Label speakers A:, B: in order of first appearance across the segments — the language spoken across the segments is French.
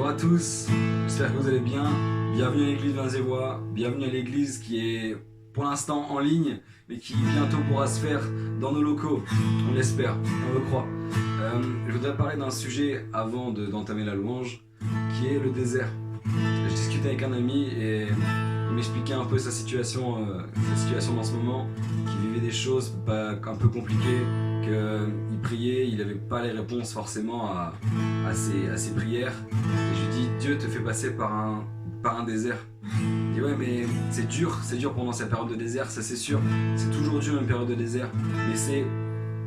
A: Bonjour à tous, j'espère que vous allez bien. Bienvenue à l'église Vinzévois, bienvenue à l'église qui est pour l'instant en ligne, mais qui bientôt pourra se faire dans nos locaux. On l'espère, on le croit. Je voudrais parler d'un sujet avant d'entamer la louange, qui est le désert. Je discutais avec un ami et il m'expliquait un peu sa situation dans ce moment, qu'il vivait des choses un peu compliquées, qu'il priait, il n'avait pas les réponses forcément à ses prières. Et je lui dis, Dieu te fait passer par un désert. Il dit, ouais, mais c'est dur pendant cette période de désert, ça c'est sûr. C'est toujours dur une période de désert, mais c'est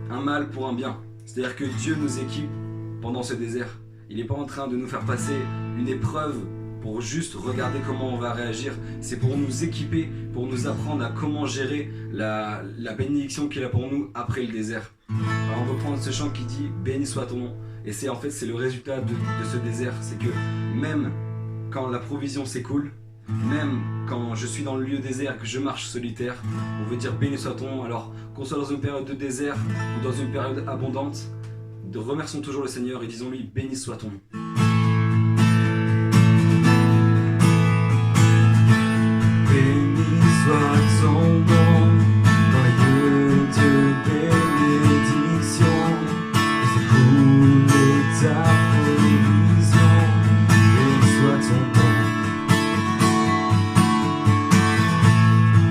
A: un mal pour un bien. C'est-à-dire que Dieu nous équipe pendant ce désert. Il n'est pas en train de nous faire passer une épreuve pour juste regarder comment on va réagir. C'est pour nous équiper, pour nous apprendre à comment gérer la bénédiction qu'il a pour nous après le désert. Alors on va prendre ce chant qui dit « Béni soit ton nom ». Et c'est le résultat de ce désert. C'est que même quand la provision s'écoule, même quand je suis dans le lieu désert et que je marche solitaire, on veut dire « Béni soit ton nom ». Alors qu'on soit dans une période de désert ou dans une période abondante, remercions toujours le Seigneur et disons-lui « Béni soit ton nom ».
B: Soit ton nom dans les lieux de bénédiction, et s'écoule ta provision. Béni soit ton nom,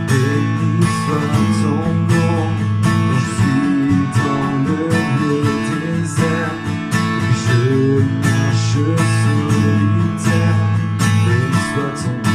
B: béni soit ton nom. Quand je suis dans le lieu désert et que je marche solitaire, béni soit ton nom.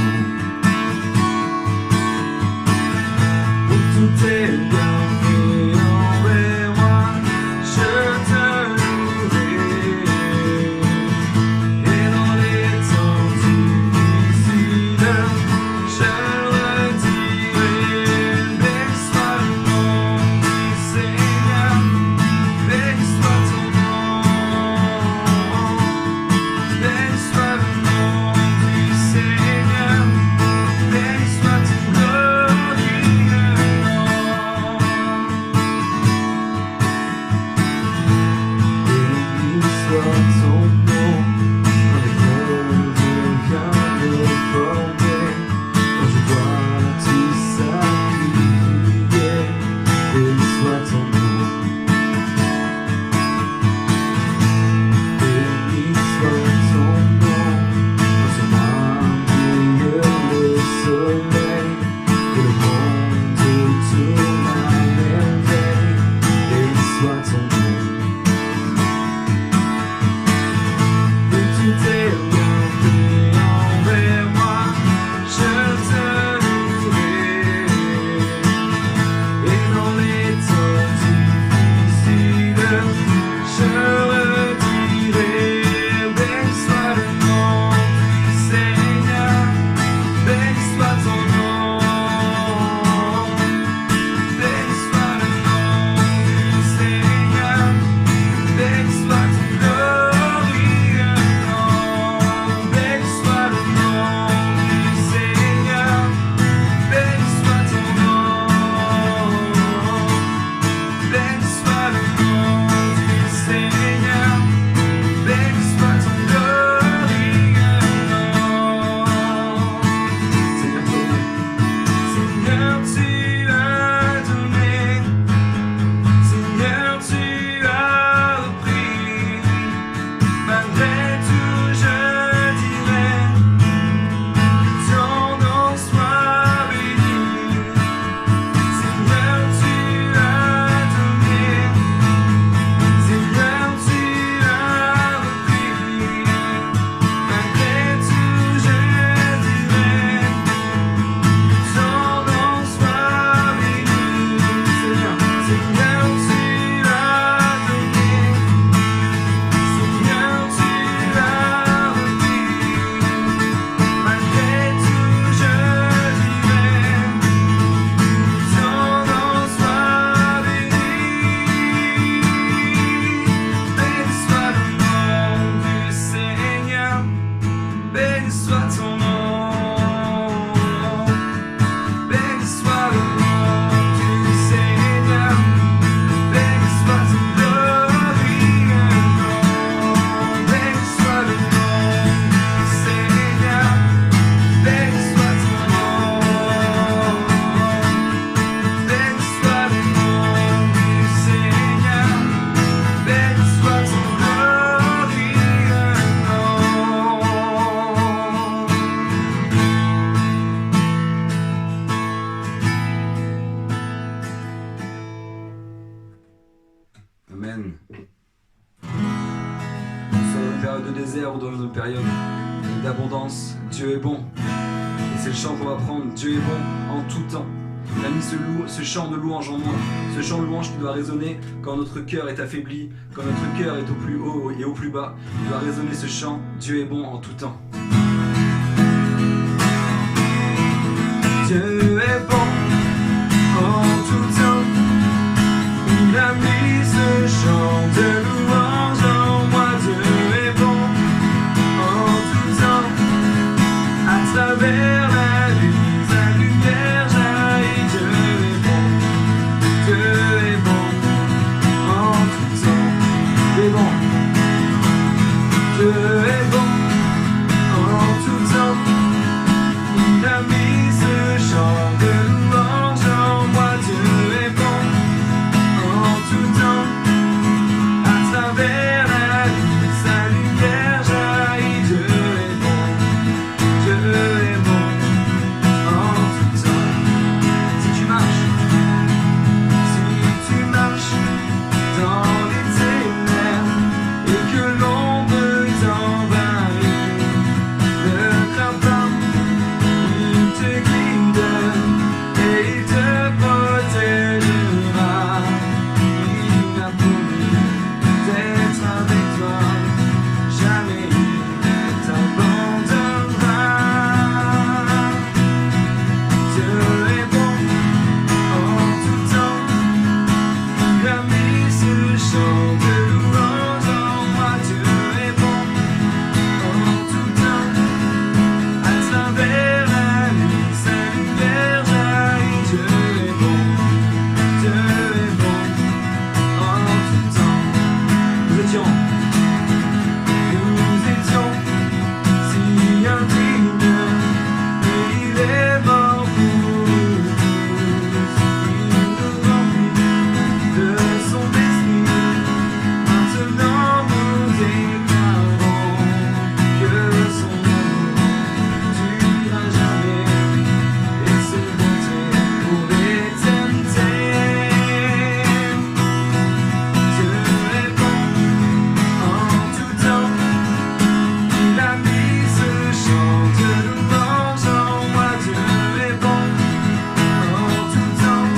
A: période de désert ou dans une période d'abondance, Dieu est bon. Et c'est le chant qu'on va prendre, Dieu est bon en tout temps. Il a mis ce chant de louange en moi, ce chant de louange qui doit résonner quand notre cœur est affaibli, quand notre cœur est au plus haut et au plus bas. Il doit résonner ce chant, Dieu est bon en tout temps.
B: Dieu est bon en tout temps. Il a mis ce chant de louange en moi. Dieu est bon en tout temps. À travers la nuit, sa lumière jaillit. Dieu est bon. Dieu est bon en tout temps. Dieu est bon. Dieu est bon en tout temps. Il a mis ce chant de louange en moi. Dieu est bon en tout temps. À travers la nuit, sa lumière jaillit. Dieu est bon. Dieu est bon en tout temps.
A: Si tu marches
B: dans les ténèbres et que l'ombre t'envahit, ne crains pas. Il te guide et il te protégera. Il a promis d'être avec toi. Jamais il t'abandonnera. Dieu est bon en tout temps. Il a mis ce chant de louange en moi. Dieu est bon en tout temps. À travers la nuit, sa lumière jaillit. Dieu est bon en tout temps.
A: nous étions
B: Si indignes, et il est mort pour nous. Il nous remplit de son esprit. Maintenant nous déclarons que son amour durera jamais et ses bontés pour l'éternité. Dieu est bon en tout temps. Il a mis ce chant de louange en moi. Dieu est bon en tout temps.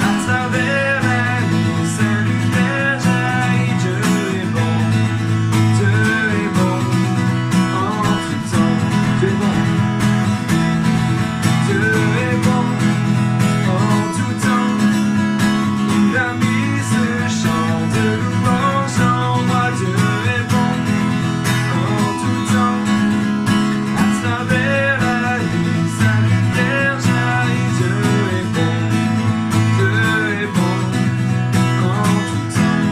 B: À travers la nuit, sa lumière jaillit. Dieu est bon en tout temps. Dieu est bon. Dieu est bon en tout temps. Il a mis ce chant de louange en moi. Dieu est bon en tout temps. À travers la nuit, sa lumière jaillit. Dieu est bon en tout temps.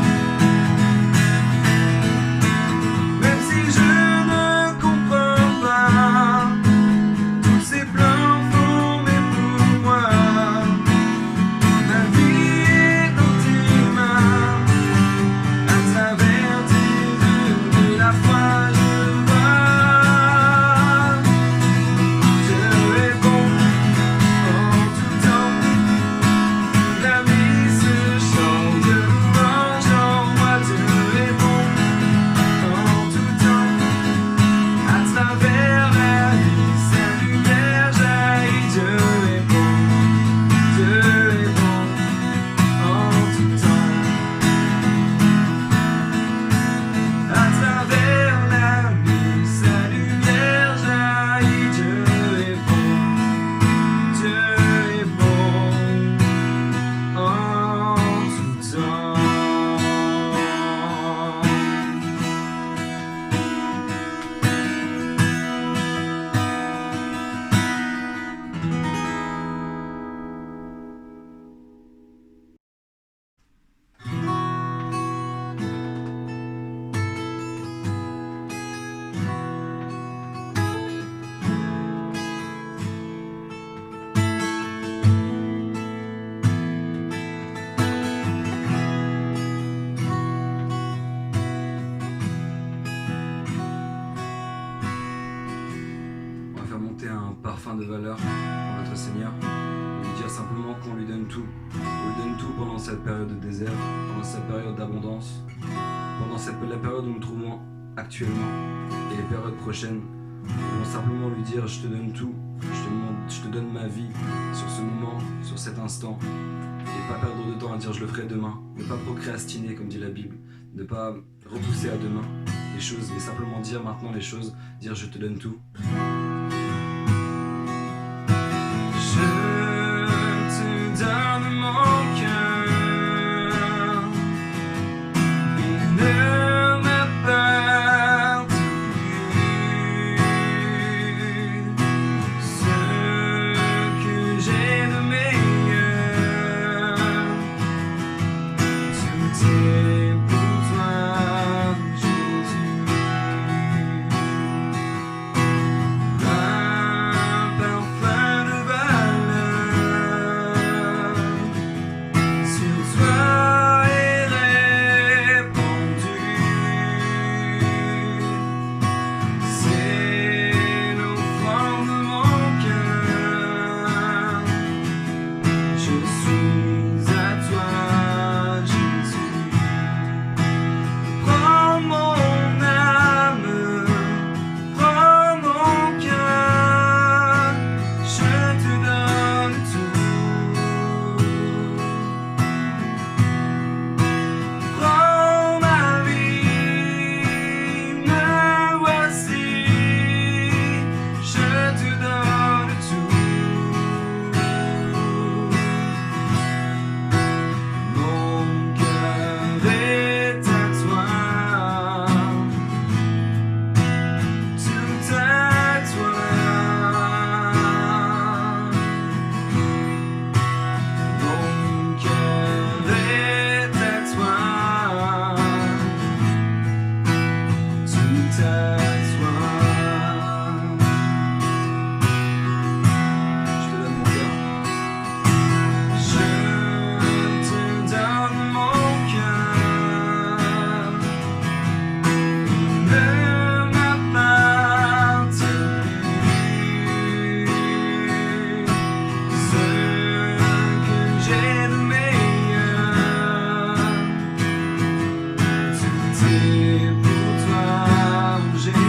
B: Même si je ne comprends pas tous ses plans formés pour moi, ma vie est dans tes mains. À travers tes yeux de la foi je vois. Dieu est bon en tout temps. Il a mis ce chant de louange en moi. Dieu est bon en tout temps. À travers la nuit, sa lumière jaillit. Dieu est bon en tout temps. À travers la nuit, sa lumière jaillit. Dieu est bon en tout temps.
A: On va faire monter un parfum de valeur pour notre Seigneur. On lui dire simplement qu'on lui donne tout. On lui donne tout pendant cette période de désert, pendant cette période d'abondance, pendant la période où nous nous trouvons actuellement et les périodes prochaines vont simplement lui dire je te donne tout, je te donne ma vie sur ce moment, sur cet instant, et pas perdre de temps à dire je le ferai demain, ne pas procrastiner comme dit la Bible, ne pas repousser à demain les choses, mais simplement dire maintenant les choses, dire je te donne tout.
B: Je te donne mon cœur, il ne m'appartient plus. Ce que j'ai de meilleur, tout est pour toi, Jésus. Un parfum de valeur sur toi est répandu. C'est l'offrande de mon cœur. Je suis à toi, Jésus. Prends mon âme, prends mon cœur, je te donne tout. Prends ma vie, me voici, je te donne tout. Mon cœur est à toi, tout à toi. Mon cœur est à toi, tout à toi.
A: Je te donne mon cœur.
B: Je te donne mon cœur, il ne m'appartient plus. Ce que j'ai de meilleur, tout est pour toi, Jésus.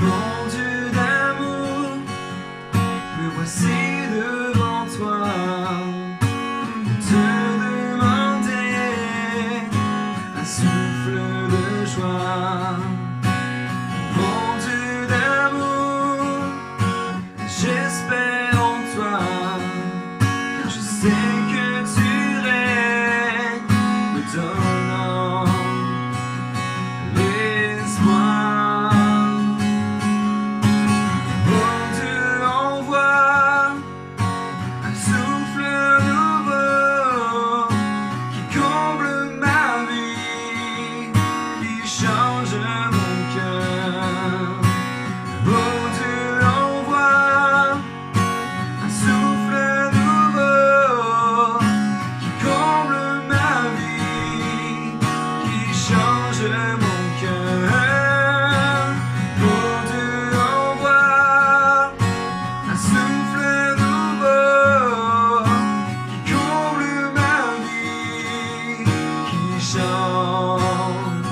B: Mon Dieu d'amour, me voici devant toi, te demander un souffle de joie. Mon Dieu d'amour, j'espère en toi, car je sais que tu règnes, me donnant l'espoir. Mon Dieu envoie un souffle nouveau qui comble ma vie, qui change mon cœur. Mon Dieu envoie un souffle nouveau qui comble ma vie, qui change mon cœur. Mon Dieu envoie un souffle nouveau qui comble ma vie, qui change mon cœur.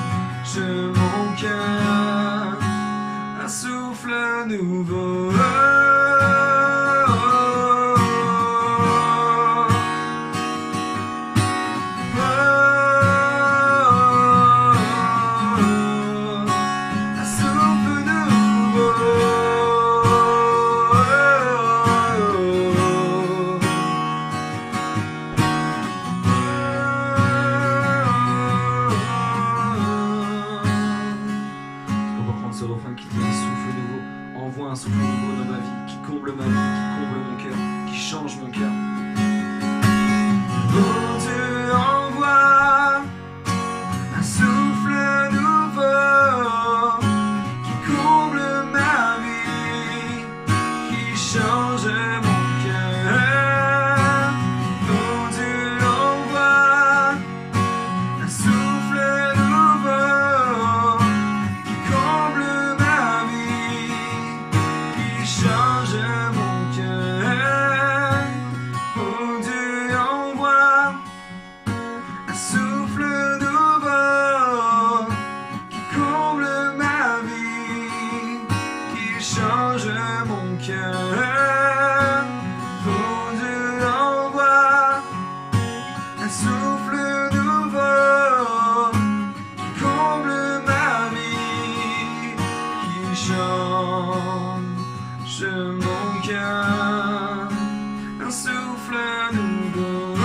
B: Un souffle nouveau. Un souffle
A: On va prendre ce refrain qui dit un souffle nouveau. Envoie un souffle nouveau dans ma vie, qui comble ma vie, qui comble mon cœur, qui change mon cœur.
B: Mon Dieu envoie un souffle nouveau qui comble ma vie, qui change mon cœur. Mon Dieu envoie un souffle nouveau qui comble ma vie, qui change mon cœur. Mon Dieu envoie un souffle nouveau qui comble ma vie, qui change mon cœur. Mon Dieu envoie un souffle nouveau qui comble ma vie, qui change mon cœur. Un souffle nouveau.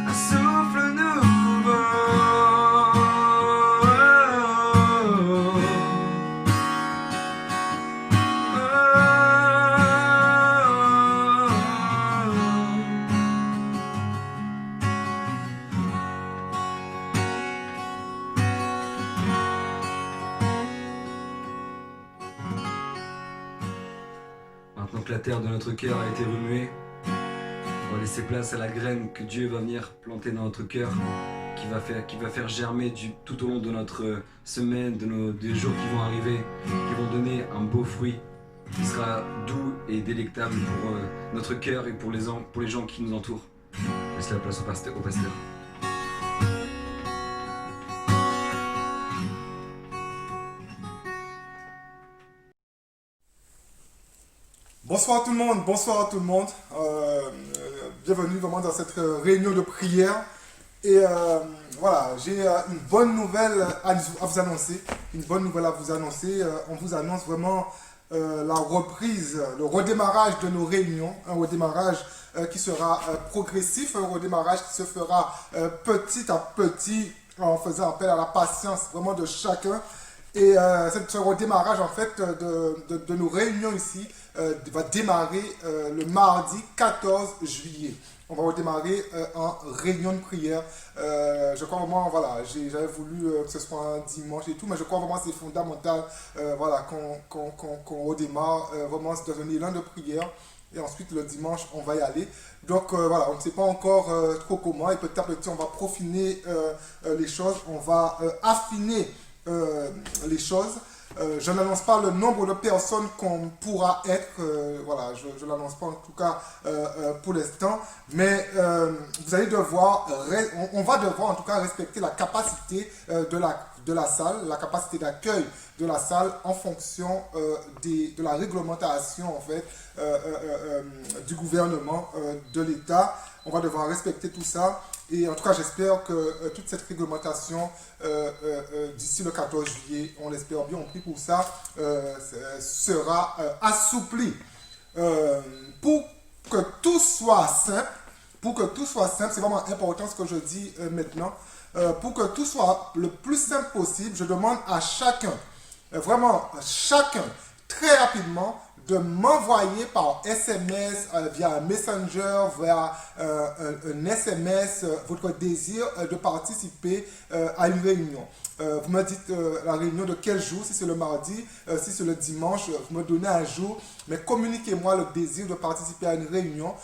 B: Un souffle nouveau.
A: Maintenant que la terre de notre cœur a été remuée, on va laisser place à la graine que Dieu va venir planter dans notre cœur, qui va faire germer tout au long de notre semaine, des jours qui vont arriver, qui vont donner un beau fruit qui sera doux et délectable pour notre cœur et pour les gens qui nous entourent. Laisse la place au pasteur.
C: Bonsoir tout le monde, bonsoir à tout le monde. Bienvenue vraiment dans cette réunion de prière. Et voilà, j'ai une bonne nouvelle à vous annoncer. Une bonne nouvelle à vous annoncer. On vous annonce vraiment la reprise, le redémarrage de nos réunions. Un redémarrage qui sera progressif, un redémarrage qui se fera petit à petit en faisant appel à la patience vraiment de chacun. Et ce redémarrage en fait de nos réunions ici va démarrer le mardi 14 juillet. On va redémarrer en réunion de prière. Je crois vraiment, voilà, j'avais voulu que ce soit un dimanche et tout, mais je crois vraiment que c'est fondamental voilà, qu'on redémarre vraiment dans un élan de prière. Et ensuite, le dimanche, on va y aller. Donc voilà, on ne sait pas encore trop comment. Et petit à petit, on va profiner les choses. On va affiner les choses. Je n'annonce pas le nombre de personnes qu'on pourra être, voilà, je ne l'annonce pas en tout cas pour l'instant, mais vous allez devoir, on va devoir en tout cas respecter la capacité de la salle, la capacité d'accueil de la salle en fonction de la réglementation en fait du gouvernement, de l'État. On va devoir respecter tout ça. Et en tout cas, j'espère que toute cette réglementation, d'ici le 14 juillet, on l'espère bien, on prie pour ça, sera assouplie. Pour que tout soit simple, c'est vraiment important ce que je dis maintenant, pour que tout soit le plus simple possible, je demande à chacun, vraiment chacun, très rapidement, de m'envoyer par SMS, via un Messenger, via un SMS, votre désir de participer à une réunion. Vous me dites la réunion de quel jour, si c'est le mardi, si c'est le dimanche, vous me donnez un jour, mais communiquez-moi le désir de participer à une réunion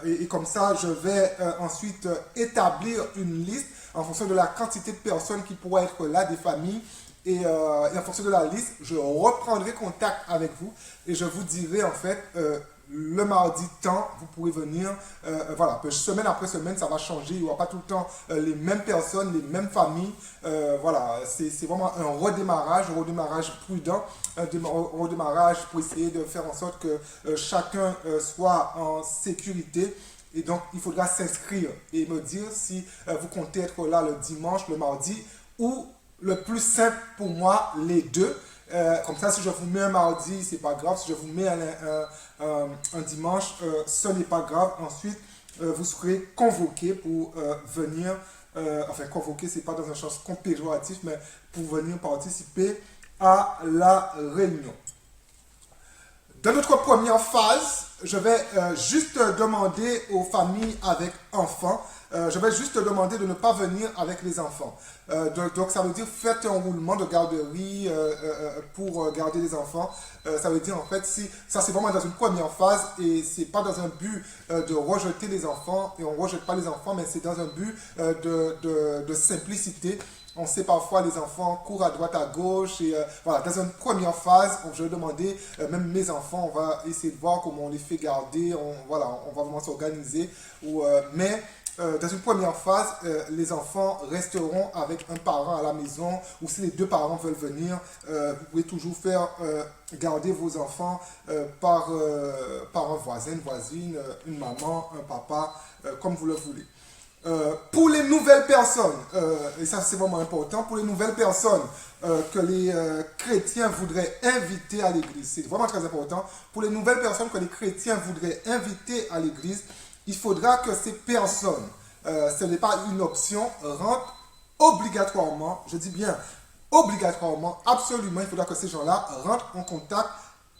C: et comme ça, je vais ensuite établir une liste en fonction de la quantité de personnes qui pourraient être là, des familles. Et en fonction de la liste, je reprendrai contact avec vous et je vous dirai en fait le mardi temps, vous pourrez venir. Voilà, semaine après semaine, ça va changer. Il n'y aura pas tout le temps les mêmes personnes, les mêmes familles. Voilà, c'est vraiment un redémarrage prudent, un redémarrage pour essayer de faire en sorte que chacun soit en sécurité. Et donc, il faudra s'inscrire et me dire si vous comptez être là le dimanche, le mardi ou le plus simple pour moi, les deux. Comme ça, si je vous mets un mardi, c'est pas grave. Si je vous mets un dimanche, ce n'est pas grave. Ensuite, vous serez convoqué pour venir, enfin convoqué, c'est pas dans un sens péjoratif, mais pour venir participer à la réunion. Dans notre première phase, je vais juste demander aux familles avec enfants, je vais juste demander de ne pas venir avec les enfants. Donc ça veut dire faites un roulement de garderie pour garder les enfants. Ça veut dire en fait, si ça c'est vraiment dans une première phase et c'est pas dans un but de rejeter les enfants, et on ne rejette pas les enfants, mais c'est dans un but de simplicité. On sait parfois les enfants courent à droite, à gauche. Et voilà, dans une première phase, je vais demander, même mes enfants, on va essayer de voir comment on les fait garder. Voilà, on va vraiment s'organiser. Mais dans une première phase, les enfants resteront avec un parent à la maison. Ou si les deux parents veulent venir, vous pouvez toujours faire garder vos enfants par un voisin, une voisine, une maman, un papa, comme vous le voulez. Pour les nouvelles personnes, et ça c'est vraiment important, pour les nouvelles personnes que les chrétiens voudraient inviter à l'église, c'est vraiment très important, pour les nouvelles personnes que les chrétiens voudraient inviter à l'église, il faudra que ces personnes, ce n'est pas une option, rentrent obligatoirement, je dis bien obligatoirement, absolument, il faudra que ces gens-là rentrent en contact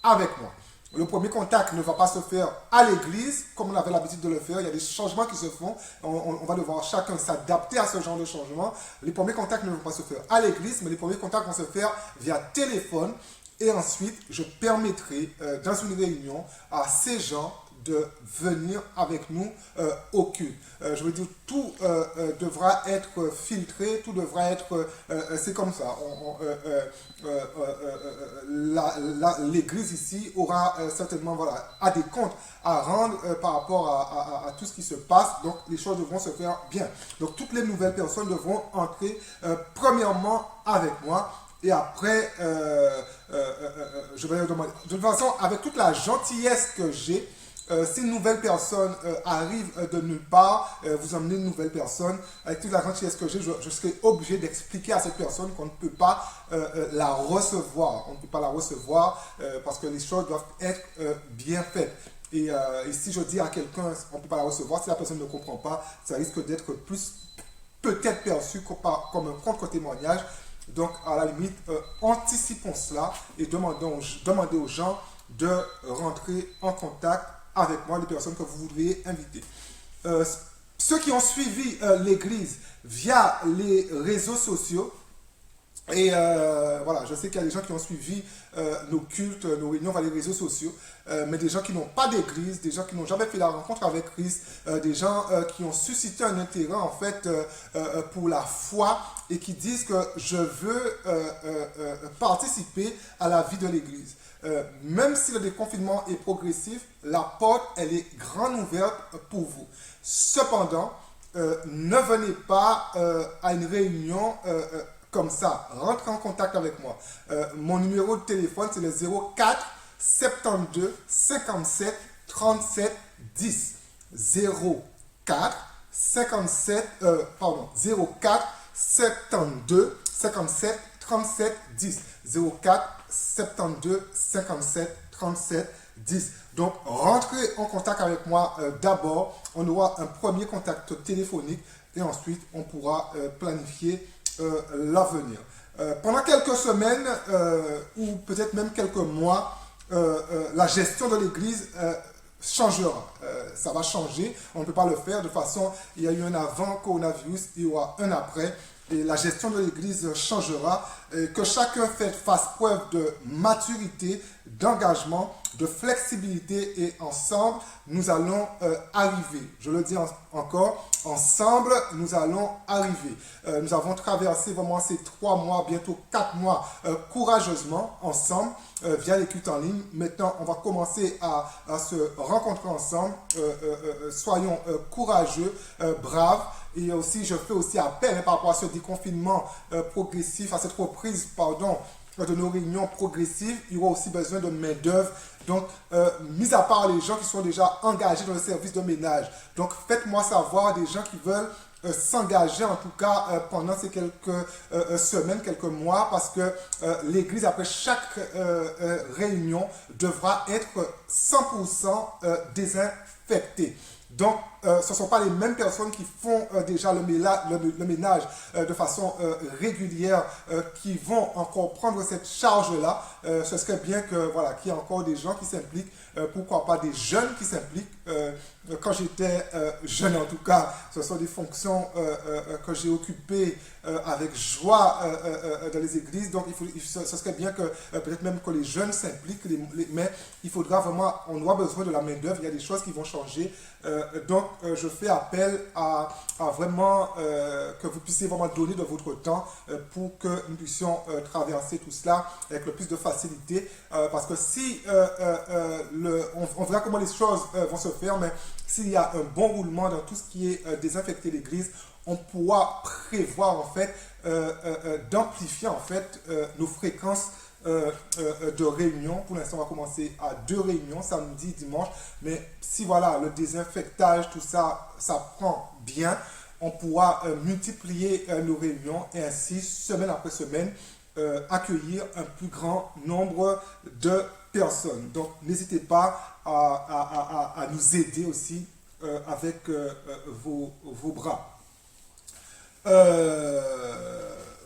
C: avec moi. Le premier contact ne va pas se faire à l'église, comme on avait l'habitude de le faire. Il y a des changements qui se font. On va devoir chacun s'adapter à ce genre de changement. Les premiers contacts ne vont pas se faire à l'église, mais les premiers contacts vont se faire via téléphone. Et ensuite, je permettrai dans une réunion à ces gens de venir avec nous au culte. Je veux dire, tout devra être filtré, tout devra être... c'est comme ça. L'église ici aura certainement a des comptes à rendre par rapport à tout ce qui se passe. Donc, les choses devront se faire bien. Donc, toutes les nouvelles personnes devront entrer premièrement avec moi. Et après, je vais leur demander... De toute façon, avec toute la gentillesse que j'ai, si une nouvelle personne arrive de nulle part, vous emmenez une nouvelle personne, avec toute la gentillesse que j'ai, je serai obligé d'expliquer à cette personne qu'on ne peut pas la recevoir. On ne peut pas la recevoir parce que les choses doivent être bien faites. Et si je dis à quelqu'un on ne peut pas la recevoir, si la personne ne comprend pas, ça risque d'être plus peut-être perçu comme un contre-témoignage. Donc, à la limite, anticipons cela et demandez aux gens de rentrer en contact avec moi, les personnes que vous voudriez inviter. Ceux qui ont suivi l'église via les réseaux sociaux, Et voilà, je sais qu'il y a des gens qui ont suivi nos cultes, nos réunions par les réseaux sociaux, mais des gens qui n'ont pas d'église, des gens qui n'ont jamais fait la rencontre avec Christ, des gens qui ont suscité un intérêt en fait pour la foi et qui disent que je veux participer à la vie de l'église. Même si le déconfinement est progressif, la porte elle est grande ouverte pour vous. Cependant, ne venez pas à une réunion comme ça, rentrez en contact avec moi. Mon numéro de téléphone, c'est le 04 72 57 37 10. 04 57, pardon, 04 72 57 37 10. 04 72 57 37 10. Donc, rentrez en contact avec moi d'abord. On aura un premier contact téléphonique et ensuite, on pourra planifier l'avenir. Pendant quelques semaines ou peut-être même quelques mois, la gestion de l'Église changera. Ça va changer. On ne peut pas le faire de façon, il y a eu un avant coronavirus, il y aura un après. Et la gestion de l'Église changera. Et que chacun fasse preuve de maturité, d'engagement, de flexibilité et ensemble, nous allons arriver. Je le dis encore, ensemble, nous allons arriver. Nous avons traversé vraiment ces 3 mois, bientôt 4 mois, courageusement, ensemble, via les cultes en ligne. Maintenant, on va commencer à se rencontrer ensemble. Soyons courageux, braves. Et aussi, je fais aussi appel par rapport à ce déconfinement progressif, à cette reprise, pardon, de nos réunions progressives. Il y aura aussi besoin de main-d'œuvre. Donc, mis à part les gens qui sont déjà engagés dans le service de ménage. Donc, faites-moi savoir des gens qui veulent s'engager, en tout cas, pendant ces quelques semaines, quelques mois, parce que l'Église, après chaque réunion, devra être 100% désinfectée. Donc, ce ne sont pas les mêmes personnes qui font déjà le ménage de façon régulière qui vont encore prendre cette charge-là. Ce serait bien que, voilà, qu'il y ait encore des gens qui s'impliquent, pourquoi pas des jeunes qui s'impliquent. Quand j'étais jeune, en tout cas, ce sont des fonctions que j'ai occupées avec joie dans les églises. Donc, ce serait bien que peut-être même que les jeunes s'impliquent, mais il faudra vraiment, on aura besoin de la main-d'œuvre. Il y a des choses qui vont changer. Donc, je fais appel à vraiment que vous puissiez vraiment donner de votre temps pour que nous puissions traverser tout cela avec le plus de facilité. Parce que si on verra comment les choses vont se faire, mais s'il y a un bon roulement dans tout ce qui est désinfecter l'église, on pourra prévoir en fait d'amplifier en fait nos fréquences de réunions. Pour l'instant, on va commencer à 2 réunions, samedi, dimanche. Mais si voilà, le désinfectage, tout ça, ça prend bien, on pourra multiplier nos réunions et ainsi, semaine après semaine, accueillir un plus grand nombre de personnes. Donc, n'hésitez pas à nous aider aussi avec vos bras.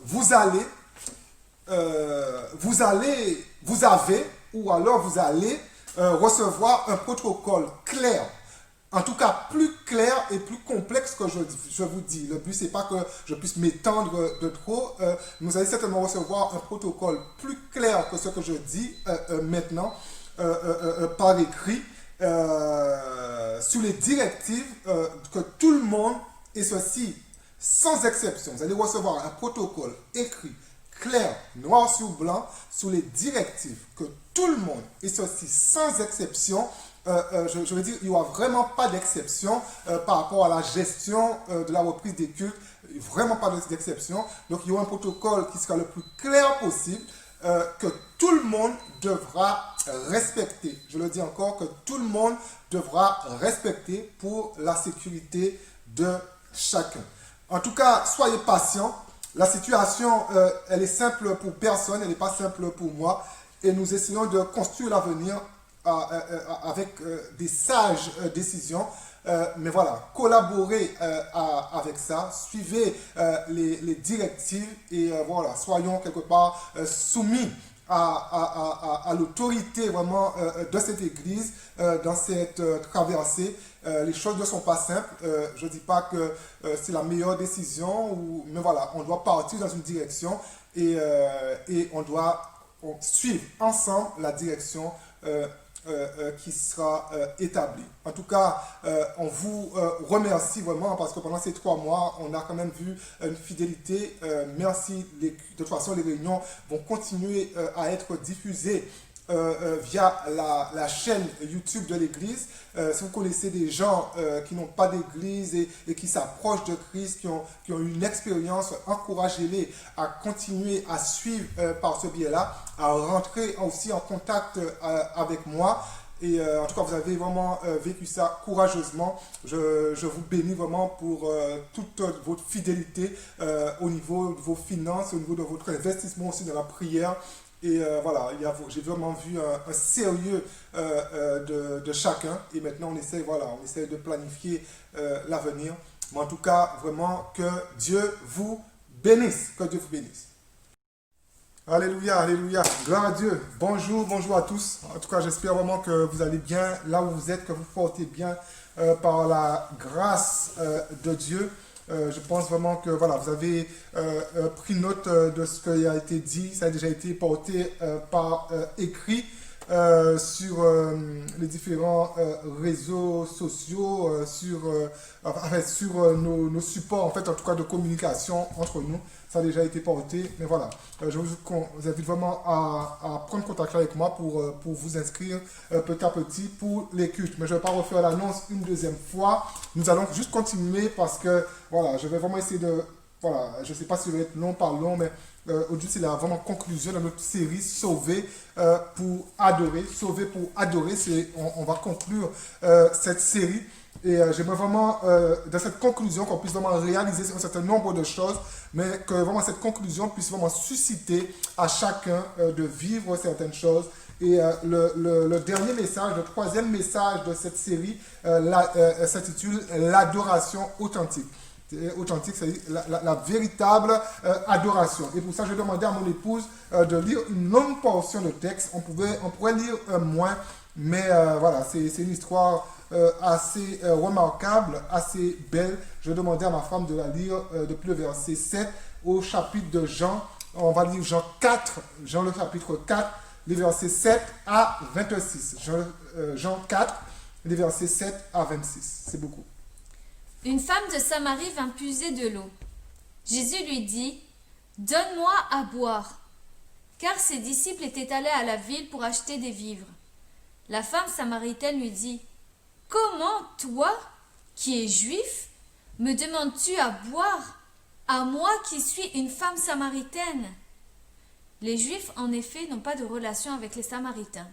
C: Vous avez, ou alors vous allez recevoir un protocole clair. En tout cas, plus clair et plus complexe que je vous dis. Le but, c'est pas que je puisse m'étendre de trop. Vous allez certainement recevoir un protocole plus clair que ce que je dis maintenant par écrit sur les directives que tout le monde, et ceci sans exception, vous allez recevoir un protocole écrit, clair, noir sur blanc, sur les directives que tout le monde, et ceci sans exception, je veux dire, il n'y aura vraiment pas d'exception par rapport à la gestion de la reprise des cultes, vraiment pas d'exception. Donc, il y aura un protocole qui sera le plus clair possible, que tout le monde devra respecter. Je le dis encore, que tout le monde devra respecter pour la sécurité de chacun. En tout cas, soyez patients. La situation, elle est simple pour personne, elle n'est pas simple pour moi. Et nous essayons de construire l'avenir avec des sages décisions. Mais voilà, collaborez avec ça, suivez les directives et voilà, soyons quelque part soumis à l'autorité vraiment de cette église dans cette traversée. Les choses ne sont pas simples. Je ne dis pas que c'est la meilleure décision, mais voilà, on doit partir dans une direction et on doit suivre ensemble la direction qui sera établie. En tout cas, on vous remercie vraiment parce que pendant ces 3 mois, on a quand même vu une fidélité. Merci. De toute façon, les réunions vont continuer à être diffusées via la chaîne YouTube de l'Église. Si vous connaissez des gens qui n'ont pas d'Église et qui s'approchent de Christ, qui ont eu une expérience, encouragez-les à continuer à suivre par ce biais-là, à rentrer aussi en contact avec moi. Et en tout cas, vous avez vraiment vécu ça courageusement. Je vous bénis vraiment pour toute votre fidélité au niveau de vos finances, au niveau de votre investissement aussi dans la prière. Et voilà, j'ai vraiment vu un sérieux de chacun. Et maintenant, on essaie de planifier l'avenir. Mais en tout cas, vraiment, que Dieu vous bénisse. Que Dieu vous bénisse. Alléluia, alléluia. Gloire à Dieu. Bonjour, bonjour à tous. En tout cas, j'espère vraiment que vous allez bien là où vous êtes, que vous portez bien par la grâce de Dieu. Je pense vraiment que voilà, vous avez pris note de ce qui a été dit. Ça a déjà été porté par écrit sur les différents réseaux sociaux, sur nos supports, en fait, en tout cas de communication entre nous. Ça a déjà été porté. Mais voilà, je vous invite vraiment à prendre contact avec moi pour vous inscrire petit à petit pour les cultes. Mais je ne vais pas refaire l'annonce une deuxième fois. Nous allons juste continuer parce que voilà, je vais vraiment essayer de... Voilà, je ne sais pas si ça va être long par long, mais aujourd'hui, c'est la vraiment conclusion de notre série Sauver pour adorer. Sauver pour adorer, on va conclure cette série. Et j'aimerais vraiment, dans cette conclusion, qu'on puisse vraiment réaliser un certain nombre de choses, mais que vraiment cette conclusion puisse vraiment susciter à chacun de vivre certaines choses. Et le dernier message, le troisième message de cette série s'intitule « L'adoration authentique ». Authentique, c'est la véritable adoration. Et pour ça, je demandais à mon épouse de lire une longue portion de texte. On pourrait lire moins, mais voilà, c'est une histoire assez remarquable, assez belle. Je demandais à ma femme de la lire depuis le verset 7 au chapitre de Jean. On va lire Jean 4, Jean le chapitre 4, les versets 7 à 26. Jean 4, les versets 7 à 26. C'est beaucoup.
D: Une femme de Samarie vint puiser de l'eau. Jésus lui dit, « Donne-moi à boire. » Car ses disciples étaient allés à la ville pour acheter des vivres. La femme samaritaine lui dit, « Comment, toi, qui es juif, me demandes-tu à boire, à moi qui suis une femme samaritaine ?» Les Juifs, en effet, n'ont pas de relation avec les Samaritains.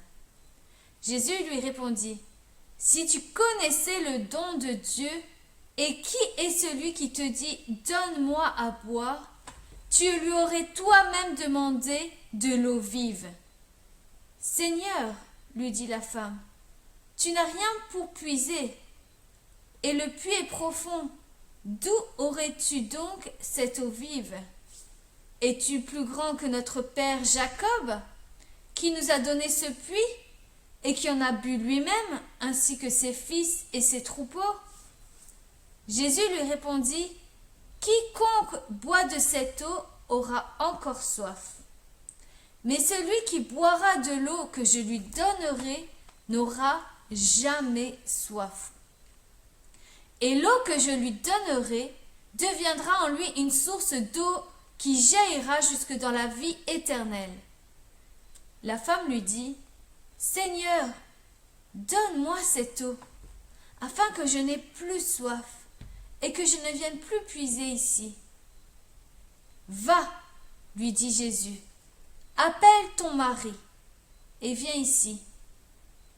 D: Jésus lui répondit, « Si tu connaissais le don de Dieu, et qui est celui qui te dit « Donne-moi à boire » tu lui aurais toi-même demandé de l'eau vive. « Seigneur, lui dit la femme, tu n'as rien pour puiser, et le puits est profond. D'où aurais-tu donc cette eau vive? Es-tu plus grand que notre père Jacob, qui nous a donné ce puits, et qui en a bu lui-même, ainsi que ses fils et ses troupeaux ?» Jésus lui répondit, « Quiconque boit de cette eau aura encore soif. Mais celui qui boira de l'eau que je lui donnerai n'aura jamais soif. Et l'eau que je lui donnerai deviendra en lui une source d'eau qui jaillira jusque dans la vie éternelle. » La femme lui dit, « Seigneur, donne-moi cette eau, afin que je n'ai plus soif, et que je ne vienne plus puiser ici. » « Va, lui dit Jésus, appelle ton mari, et viens ici. »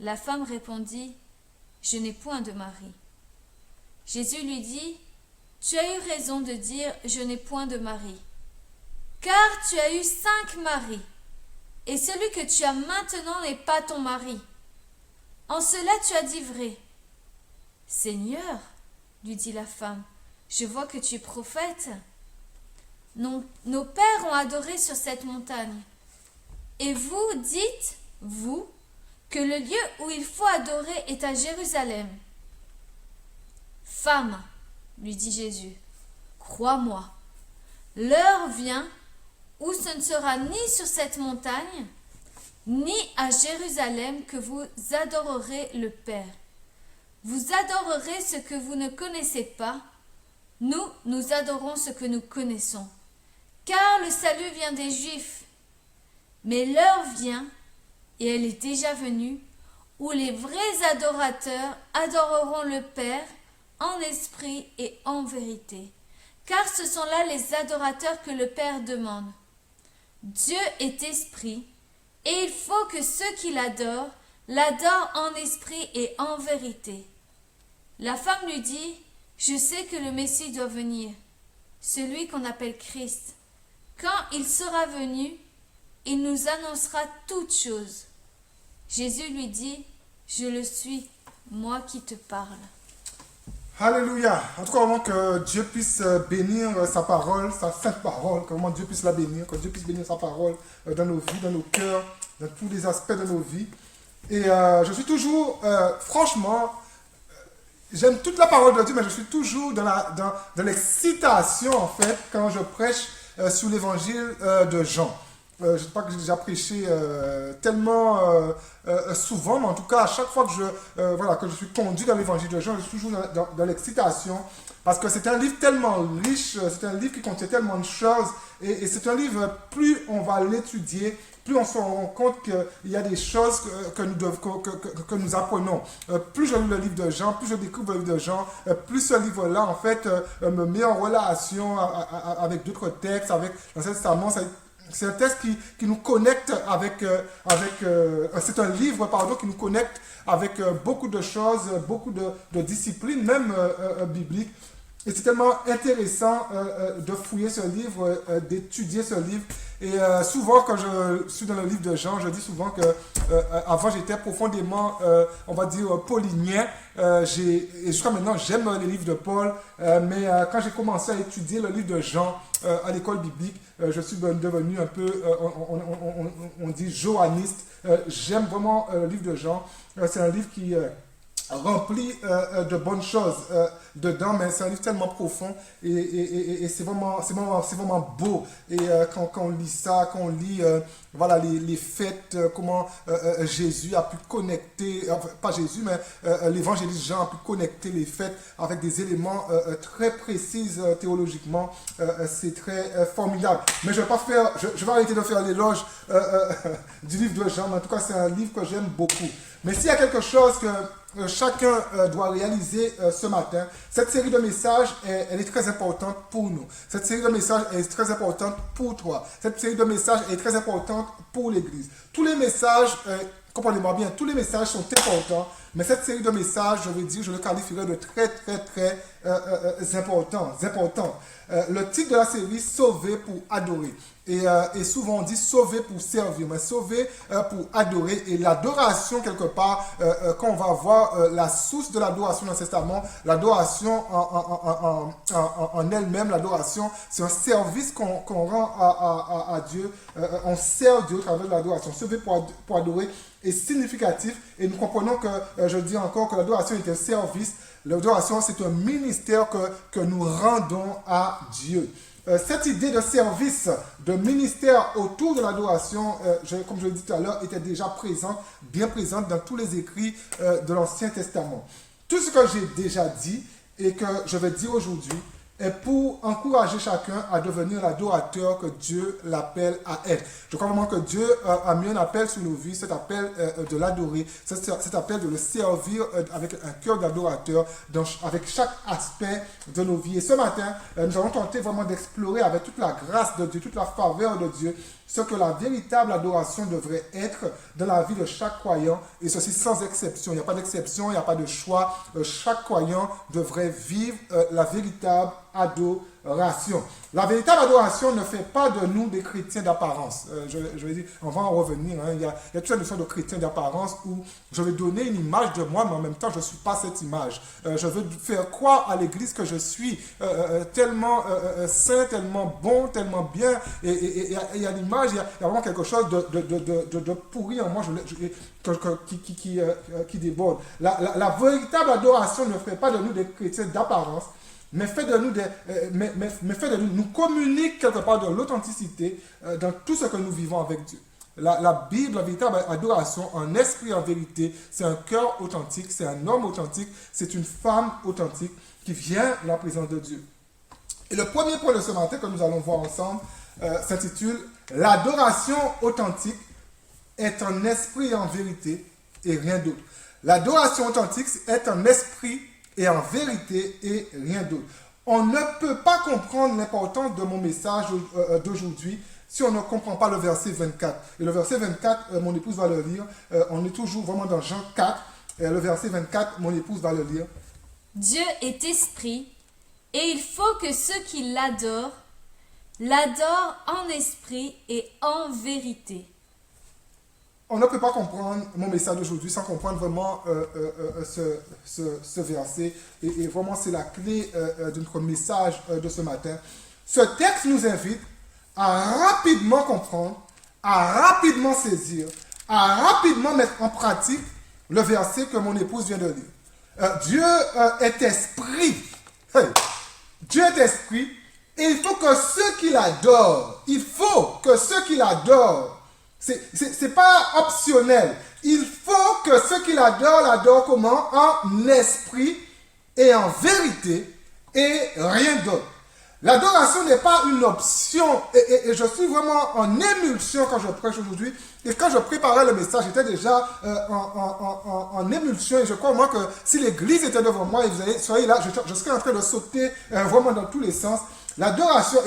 D: La femme répondit, « Je n'ai point de mari. » Jésus lui dit, « Tu as eu raison de dire, je n'ai point de mari, car tu as eu 5 maris, et celui que tu as maintenant n'est pas ton mari. En cela tu as dit vrai. » « Seigneur, lui dit la femme, je vois que tu es prophète. Nos pères ont adoré sur cette montagne. Et vous dites, vous, que le lieu où il faut adorer est à Jérusalem. Femme, lui dit Jésus, crois-moi, l'heure vient où ce ne sera ni sur cette montagne, ni à Jérusalem que vous adorerez le Père. Vous adorerez ce que vous ne connaissez pas. Nous adorons ce que nous connaissons. Car le salut vient des Juifs. Mais l'heure vient, et elle est déjà venue, où les vrais adorateurs adoreront le Père en esprit et en vérité. Car ce sont là les adorateurs que le Père demande. Dieu est esprit, et il faut que ceux qui l'adorent en esprit et en vérité. La femme lui dit, je sais que le Messie doit venir, celui qu'on appelle Christ. Quand il sera venu, il nous annoncera toutes choses. Jésus lui dit, je le suis, moi qui te parle.
C: Alléluia. En tout cas, vraiment que Dieu puisse bénir sa parole, sa sainte parole, que vraiment Dieu puisse la bénir, que Dieu puisse bénir sa parole dans nos vies, dans nos cœurs, dans tous les aspects de nos vies. Et je suis toujours, franchement, j'aime toute la parole de Dieu, mais je suis toujours dans l'excitation, en fait, quand je prêche sur l'évangile de Jean. Je ne sais pas que j'ai déjà prêché tellement souvent, mais en tout cas, à chaque fois que je suis conduit dans l'évangile de Jean, je suis toujours dans l'excitation, parce que c'est un livre tellement riche, c'est un livre qui contient tellement de choses, et c'est un livre, plus on va l'étudier, plus on se rend compte qu'il y a des choses que nous apprenons. Plus je lis le livre de Jean, plus je découvre le livre de Jean, plus ce livre-là, en fait, me met en relation avec d'autres textes, avec l'Ancien Testament. C'est un texte qui nous connecte c'est un livre, pardon, qui nous connecte avec beaucoup de choses, beaucoup de disciplines, même bibliques. Et c'est tellement intéressant de fouiller ce livre, d'étudier ce livre. Et souvent, quand je suis dans le livre de Jean, je dis souvent que avant j'étais profondément, on va dire, paulinien. Et jusqu'à maintenant, j'aime les livres de Paul. Mais quand j'ai commencé à étudier le livre de Jean à l'école biblique, je suis devenu un peu, on dit, johanniste. J'aime vraiment le livre de Jean. C'est un livre qui rempli de bonnes choses dedans, mais c'est un livre tellement profond et c'est vraiment beau. Et quand on lit ça, quand on lit voilà, les fêtes, comment Jésus a pu connecter, pas Jésus, mais l'évangéliste Jean a pu connecter les fêtes avec des éléments très précis théologiquement, c'est très formidable. Mais je vais arrêter de faire l'éloge du livre de Jean, mais en tout cas c'est un livre que j'aime beaucoup. Mais s'il y a quelque chose que chacun doit réaliser ce matin, cette série de messages, elle est très importante pour nous. Cette série de messages est très importante pour toi. Cette série de messages est très importante pour l'Église. Tous les messages, comprenez-moi bien, tous les messages sont importants, mais cette série de messages, je le qualifierais de très importants. Le titre de la série, Sauver pour adorer. Et souvent on dit sauver pour servir, mais sauver pour adorer. Et l'adoration, quelque part, quand on va voir la source de l'adoration dans le Testament, l'adoration en elle-même, l'adoration, c'est un service qu'on rend à Dieu. On sert Dieu au travers de l'adoration. Sauver pour adorer est significatif, et nous comprenons que, je dis encore, que l'adoration est un service. L'adoration, c'est un ministère que nous rendons à Dieu. Cette idée de service, de ministère autour de l'adoration, comme je l'ai dit tout à l'heure, était déjà bien présente dans tous les écrits de l'Ancien Testament. Tout ce que j'ai déjà dit et que je vais dire aujourd'hui est pour encourager chacun à devenir l'adorateur que Dieu l'appelle à être. Je crois vraiment que Dieu a mis un appel sur nos vies, cet appel de l'adorer, cet appel de le servir avec un cœur d'adorateur, avec chaque aspect de nos vies. Et ce matin, nous allons tenter vraiment d'explorer avec toute la grâce de Dieu, toute la faveur de Dieu, ce que la véritable adoration devrait être dans la vie de chaque croyant, et ceci sans exception. Il n'y a pas d'exception, il n'y a pas de choix. Chaque croyant devrait vivre la véritable adoration. La véritable adoration ne fait pas de nous des chrétiens d'apparence. Je vais dire, on va en revenir. Il y a toute cette notion de chrétien d'apparence où je vais donner une image de moi, mais en même temps, je ne suis pas cette image. Je veux faire croire à l'Église que je suis tellement saint, tellement bon, tellement bien. Et à l'image, il y a vraiment quelque chose de pourri en moi qui déborde. La véritable adoration ne fait pas de nous des chrétiens d'apparence. mais fait de nous, nous communique quelque part de l'authenticité dans tout ce que nous vivons avec Dieu. La Bible, la véritable adoration, un esprit en vérité, c'est un cœur authentique, c'est un homme authentique, c'est une femme authentique qui vient de la présence de Dieu. Et le premier point de ce matin que nous allons voir ensemble s'intitule « L'adoration authentique est un esprit en vérité et rien d'autre ». L'adoration authentique est un esprit et en vérité et rien d'autre. On ne peut pas comprendre l'importance de mon message d'aujourd'hui si on ne comprend pas le verset 24. Et le verset 24, mon épouse va le lire. On est toujours vraiment dans Jean 4. Et le verset 24, mon épouse va le lire.
D: Dieu est esprit, et il faut que ceux qui l'adorent en esprit et en vérité.
C: On ne peut pas comprendre mon message d'aujourd'hui sans comprendre vraiment ce verset. Et vraiment, c'est la clé de notre message de ce matin. Ce texte nous invite à rapidement comprendre, à rapidement saisir, à rapidement mettre en pratique le verset que mon épouse vient de lire. Dieu est esprit. Hey. Dieu est esprit. Et il faut que ceux qui l'adorent, c'est pas optionnel. Il faut que ceux qui l'adorent comment? En esprit et en vérité et rien d'autre. L'adoration n'est pas une option et je suis vraiment en émulsion quand je prêche aujourd'hui. Et quand je préparais le message, j'étais déjà en émulsion et je crois moi que si l'église était devant moi et vous soyez là, je serais en train de sauter vraiment dans tous les sens. L'adoration,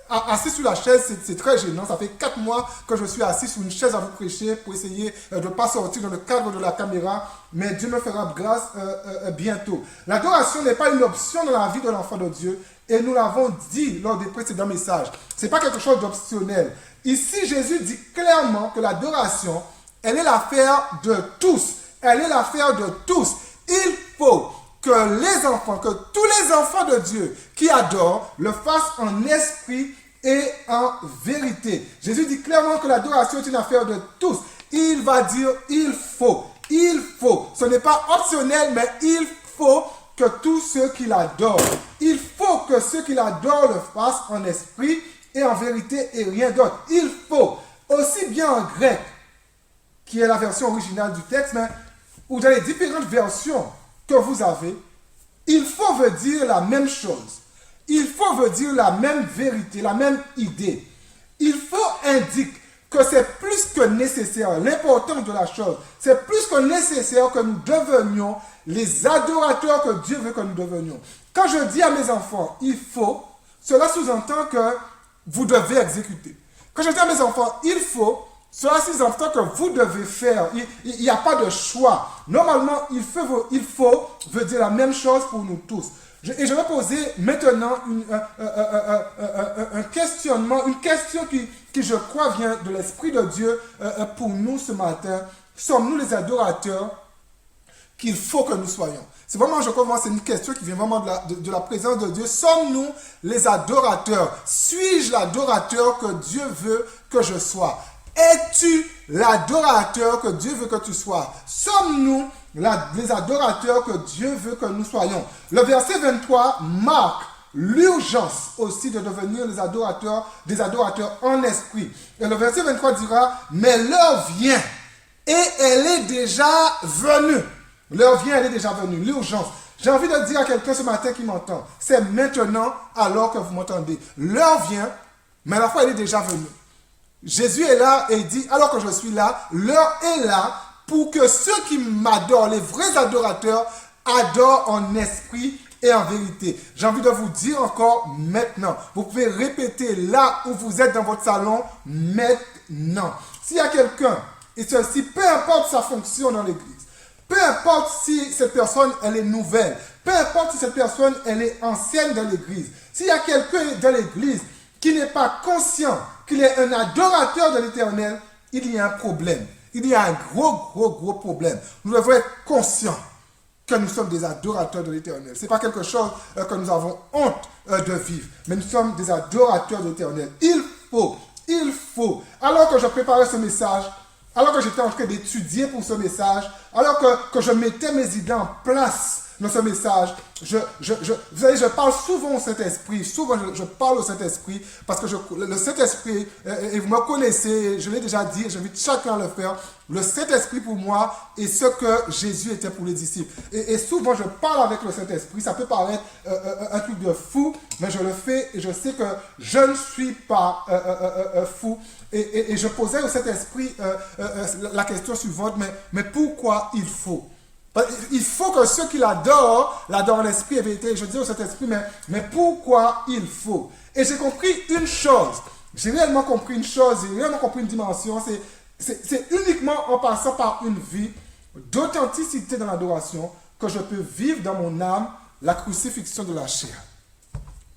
C: assis sur la chaise, c'est très gênant. Ça fait 4 mois que je suis assis sur une chaise à vous prêcher pour essayer de ne pas sortir dans le cadre de la caméra. Mais Dieu me fera grâce bientôt. L'adoration n'est pas une option dans la vie de l'enfant de Dieu. Et nous l'avons dit lors des précédents messages. Ce n'est pas quelque chose d'optionnel. Ici, Jésus dit clairement que l'adoration, elle est l'affaire de tous. Elle est l'affaire de tous. Il faut que les enfants, que tous les enfants de Dieu qui adorent, le fassent en esprit et en vérité. Jésus dit clairement que l'adoration est une affaire de tous. Il va dire il faut. Ce n'est pas optionnel, mais il faut que tous ceux qui l'adorent. Il faut que ceux qui l'adorent le fassent en esprit et en vérité et rien d'autre. Il faut, aussi bien en grec, qui est la version originale du texte, mais ou dans les différentes versions que vous avez, il faut veut dire la même chose. Il faut veut dire la même vérité, la même idée. Il faut indique que c'est plus que nécessaire, l'importance de la chose, c'est plus que nécessaire que nous devenions les adorateurs que Dieu veut que nous devenions. Quand je dis à mes enfants, il faut, cela sous-entend que vous devez exécuter. Quand je dis à mes enfants, il faut, cela sous-entend que vous devez faire. Il n'y a pas de choix. Normalement, il faut veut dire la même chose pour nous tous. Et je vais poser maintenant un questionnement, une question qui je crois vient de l'Esprit de Dieu pour nous ce matin. Sommes-nous les adorateurs qu'il faut que nous soyons? C'est vraiment, je crois, c'est une question qui vient vraiment de la présence de Dieu. Sommes-nous les adorateurs? Suis-je l'adorateur que Dieu veut que je sois? Es-tu l'adorateur que Dieu veut que tu sois? Sommes-nous les adorateurs que Dieu veut que nous soyons? Le verset 23 marque l'urgence aussi de devenir des adorateurs en esprit. Et le verset 23 dira, mais l'heure vient et elle est déjà venue. L'heure vient, elle est déjà venue. L'urgence. J'ai envie de dire à quelqu'un ce matin qui m'entend, c'est maintenant alors que vous m'entendez. L'heure vient, mais à la fois elle est déjà venue. Jésus est là et il dit, alors que je suis là, l'heure est là pour que ceux qui m'adorent, les vrais adorateurs, adorent en esprit et en vérité. J'ai envie de vous dire encore maintenant. Vous pouvez répéter là où vous êtes dans votre salon, maintenant. S'il y a quelqu'un, et ceci, peu importe sa fonction dans l'église, peu importe si cette personne, elle est nouvelle, peu importe si cette personne, elle est ancienne dans l'église, s'il y a quelqu'un dans l'église qui n'est pas conscient qu'il est un adorateur de l'Éternel, il y a un problème. Il y a un gros problème. Nous devons être conscients que nous sommes des adorateurs de l'Éternel. Ce n'est pas quelque chose que nous avons honte de vivre, mais nous sommes des adorateurs de l'Éternel. Il faut. Alors que je préparais ce message, alors que j'étais en train d'étudier pour ce message, alors que je mettais mes idées en place dans ce message, vous savez, je parle souvent au Saint-Esprit, souvent je parle au Saint-Esprit, parce que le Saint-Esprit, et vous me connaissez, je l'ai déjà dit, j'invite chacun à le faire, le Saint-Esprit pour moi est ce que Jésus était pour les disciples. Et souvent je parle avec le Saint-Esprit, ça peut paraître un truc de fou, mais je le fais et je sais que je ne suis pas fou. Et je posais au Saint-Esprit la question suivante, mais pourquoi il faut? Il faut que ceux qui l'adorent en esprit et vérité. Je dis au Saint-Esprit, mais pourquoi il faut? Et j'ai compris une chose. J'ai réellement compris une chose, j'ai réellement compris une dimension. C'est uniquement en passant par une vie d'authenticité dans l'adoration que je peux vivre dans mon âme la crucifixion de la chair.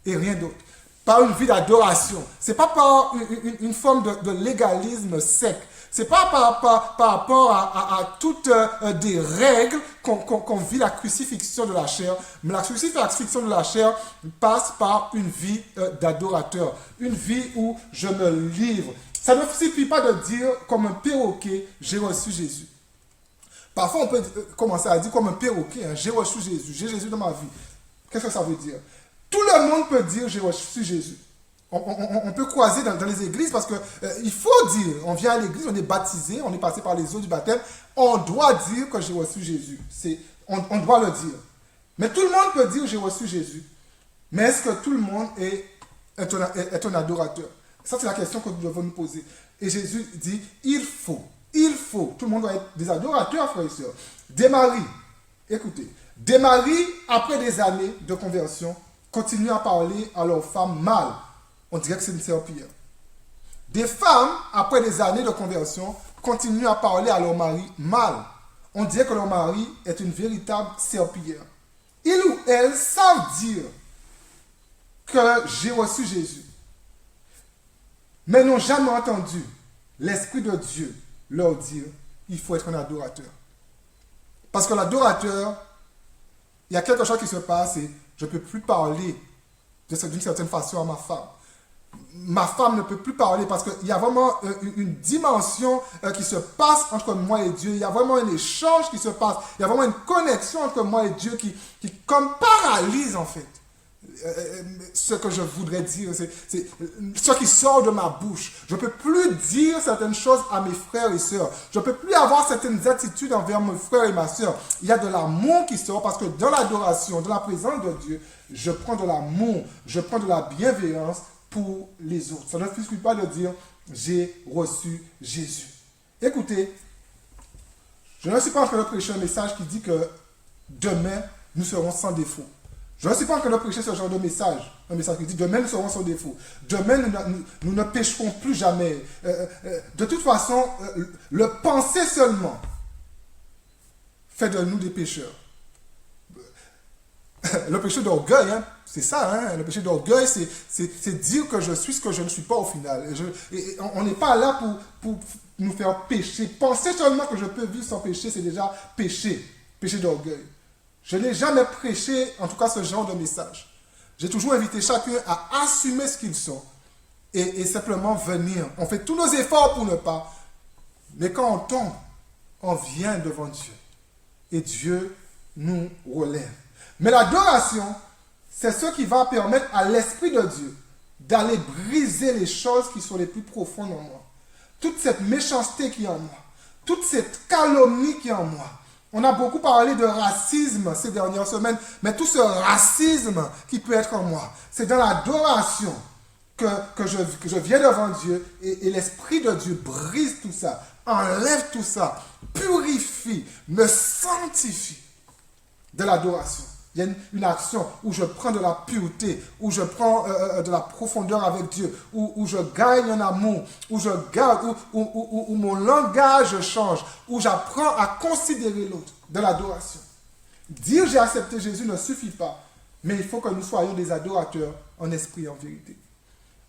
C: Et rien d'autre. Par une vie d'adoration. Ce n'est pas par une forme de légalisme sec. Ce n'est pas par rapport à toutes des règles qu'on vit la crucifixion de la chair. Mais la crucifixion de la chair passe par une vie d'adorateur. Une vie où je me livre. Ça ne suffit pas de dire comme un perroquet, j'ai reçu Jésus. Parfois, on peut commencer à dire comme un perroquet, hein, j'ai reçu Jésus, j'ai Jésus dans ma vie. Qu'est-ce que ça veut dire? Tout le monde peut dire j'ai reçu Jésus. On peut croiser dans les églises parce que il faut dire, on vient à l'église, on est baptisé, on est passé par les eaux du baptême, on doit dire que j'ai reçu Jésus. On doit le dire. Mais tout le monde peut dire j'ai reçu Jésus. Mais est-ce que tout le monde est un adorateur? Ça, c'est la question que nous devons nous poser. Et Jésus dit, il faut, tout le monde doit être des adorateurs, frères et sœurs. Des maris, écoutez, des maris, après des années de conversion, continuent à parler à leurs femmes mal. On dirait que c'est une serpillière. Des femmes, après des années de conversion, continuent à parler à leur mari mal. On dirait que leur mari est une véritable serpillière. Ils ou elles savent dire que j'ai reçu Jésus, mais n'ont jamais entendu l'Esprit de Dieu leur dire il faut être un adorateur. Parce que l'adorateur, il y a quelque chose qui se passe et je ne peux plus parler d'une certaine façon à ma femme. Ma femme ne peut plus parler parce qu'il y a vraiment une dimension qui se passe entre moi et Dieu. Il y a vraiment un échange qui se passe. Il y a vraiment une connexion entre moi et Dieu qui comme paralyse en fait. Ce que je voudrais dire, c'est ce qui sort de ma bouche. Je ne peux plus dire certaines choses à mes frères et sœurs. Je ne peux plus avoir certaines attitudes envers mes frères et ma sœur. Il y a de l'amour qui sort parce que dans l'adoration, dans la présence de Dieu, je prends de l'amour, je prends de la bienveillance pour les autres. Ça ne suffit pas de dire j'ai reçu Jésus. Écoutez, je ne suis pas en train de prêcher un message qui dit que demain nous serons sans défaut. Je ne suis pas en train de prêcher ce genre de message. Un message qui dit demain nous serons sans défaut. Demain nous ne pécherons plus jamais. De toute façon, le penser seulement fait de nous des pécheurs. Le péché d'orgueil, hein, c'est ça. Hein, le péché d'orgueil, c'est dire que je suis ce que je ne suis pas au final. On n'est pas là pour nous faire pécher. Penser seulement que je peux vivre sans péché, c'est déjà péché. Péché d'orgueil. Je n'ai jamais prêché, en tout cas, ce genre de message. J'ai toujours invité chacun à assumer ce qu'ils sont et simplement venir. On fait tous nos efforts pour ne pas. Mais quand on tombe, on vient devant Dieu. Et Dieu nous relève. Mais l'adoration, c'est ce qui va permettre à l'Esprit de Dieu d'aller briser les choses qui sont les plus profondes en moi. Toute cette méchanceté qui est en moi. Toute cette calomnie qui est en moi. On a beaucoup parlé de racisme ces dernières semaines, mais tout ce racisme qui peut être en moi, c'est dans l'adoration que je viens devant Dieu et l'Esprit de Dieu brise tout ça, enlève tout ça, purifie, me sanctifie de l'adoration. Il y a une action où je prends de la pureté, où je prends de la profondeur avec Dieu, où je gagne en amour, où mon langage change, où j'apprends à considérer l'autre, de l'adoration. Dire j'ai accepté Jésus ne suffit pas, mais il faut que nous soyons des adorateurs en esprit et en vérité.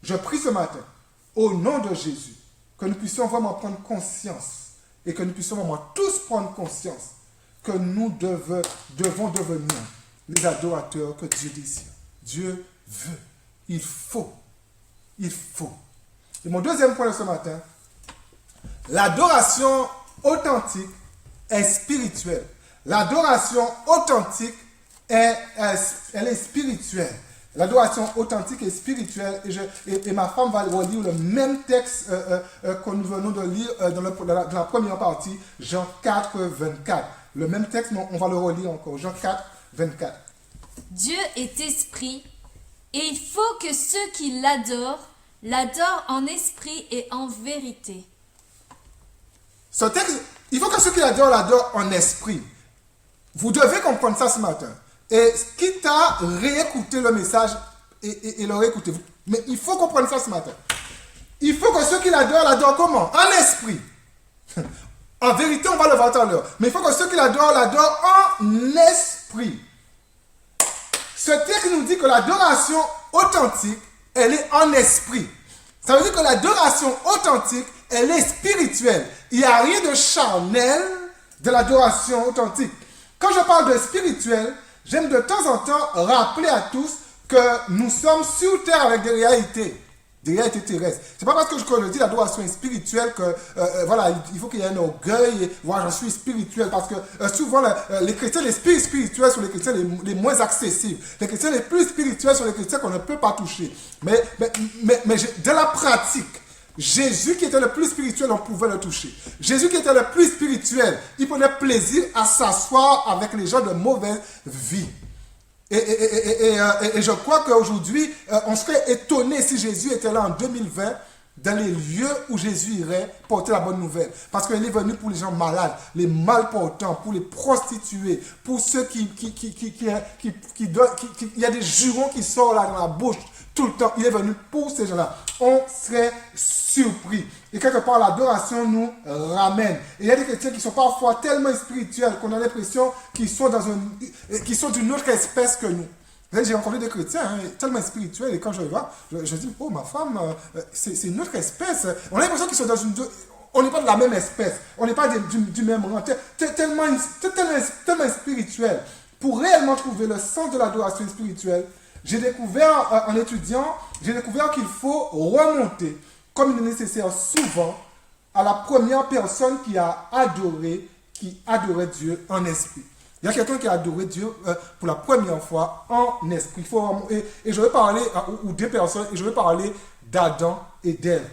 C: Je prie ce matin, au nom de Jésus, que nous puissions vraiment prendre conscience et que nous puissions vraiment tous prendre conscience que nous devons devenir les adorateurs que Dieu désire. Dieu veut. Il faut. Il faut. Et mon deuxième point de ce matin, l'adoration authentique est spirituelle. L'adoration authentique elle est spirituelle. L'adoration authentique est spirituelle et ma femme va relire le même texte que nous venons de lire dans la première partie, Jean 4, 24. Le même texte, mais on va le relire encore, Jean 4, 24.
D: Dieu est esprit, et il faut que ceux qui l'adorent en esprit et en vérité.
C: Ce texte, il faut que ceux qui l'adorent en esprit. Vous devez comprendre ça ce matin. Et quitte à réécouter le message et le réécouter. Mais il faut comprendre ça ce matin. Il faut que ceux qui l'adorent comment? En esprit. En vérité, on va le voir tout à l'heure. Mais il faut que ceux qui l'adorent en esprit. Ce texte nous dit que l'adoration authentique, elle est en esprit. Ça veut dire que l'adoration authentique, elle est spirituelle. Il n'y a rien de charnel de l'adoration authentique. Quand je parle de spirituel, j'aime de temps en temps rappeler à tous que nous sommes sur terre avec des réalités terrestres. C'est pas parce que je dis l'adoration est spirituelle que voilà, il faut qu'il y ait un orgueil et voilà, je suis spirituel parce que souvent les chrétiens, les spirituels sont les chrétiens les moins accessibles. Les chrétiens les plus spirituels sont les chrétiens qu'on ne peut pas toucher. Mais de la pratique, Jésus qui était le plus spirituel, on pouvait le toucher. Jésus qui était le plus spirituel, il prenait plaisir à s'asseoir avec les gens de mauvaise vie. Et je crois qu'aujourd'hui, on serait étonné si Jésus était là en 2020 dans les lieux où Jésus irait porter la bonne nouvelle. Parce qu'il est venu pour les gens malades, les malportants, pour les prostituées, pour ceux il y a des jurons qui sortent là dans la bouche tout le temps. Il est venu pour ces gens-là. On serait surpris. Et quelque part, l'adoration nous ramène. Et il y a des chrétiens qui sont parfois tellement spirituels qu'on a l'impression qu'ils sont d'une autre espèce que nous. J'ai rencontré des chrétiens tellement spirituels et quand je les vois, je dis, oh ma femme, c'est une autre espèce. On a l'impression qu'ils sont on n'est pas de la même espèce. On n'est pas du même rang. Tellement spirituel. Pour réellement trouver le sens de l'adoration spirituelle, j'ai découvert en étudiant, qu'il faut remonter, comme il est nécessaire souvent, à la première personne qui adorait Dieu en esprit. Il y a quelqu'un qui a adoré Dieu pour la première fois en esprit. Et je vais parler, ou deux personnes, et je vais parler d'Adam et d'Ève.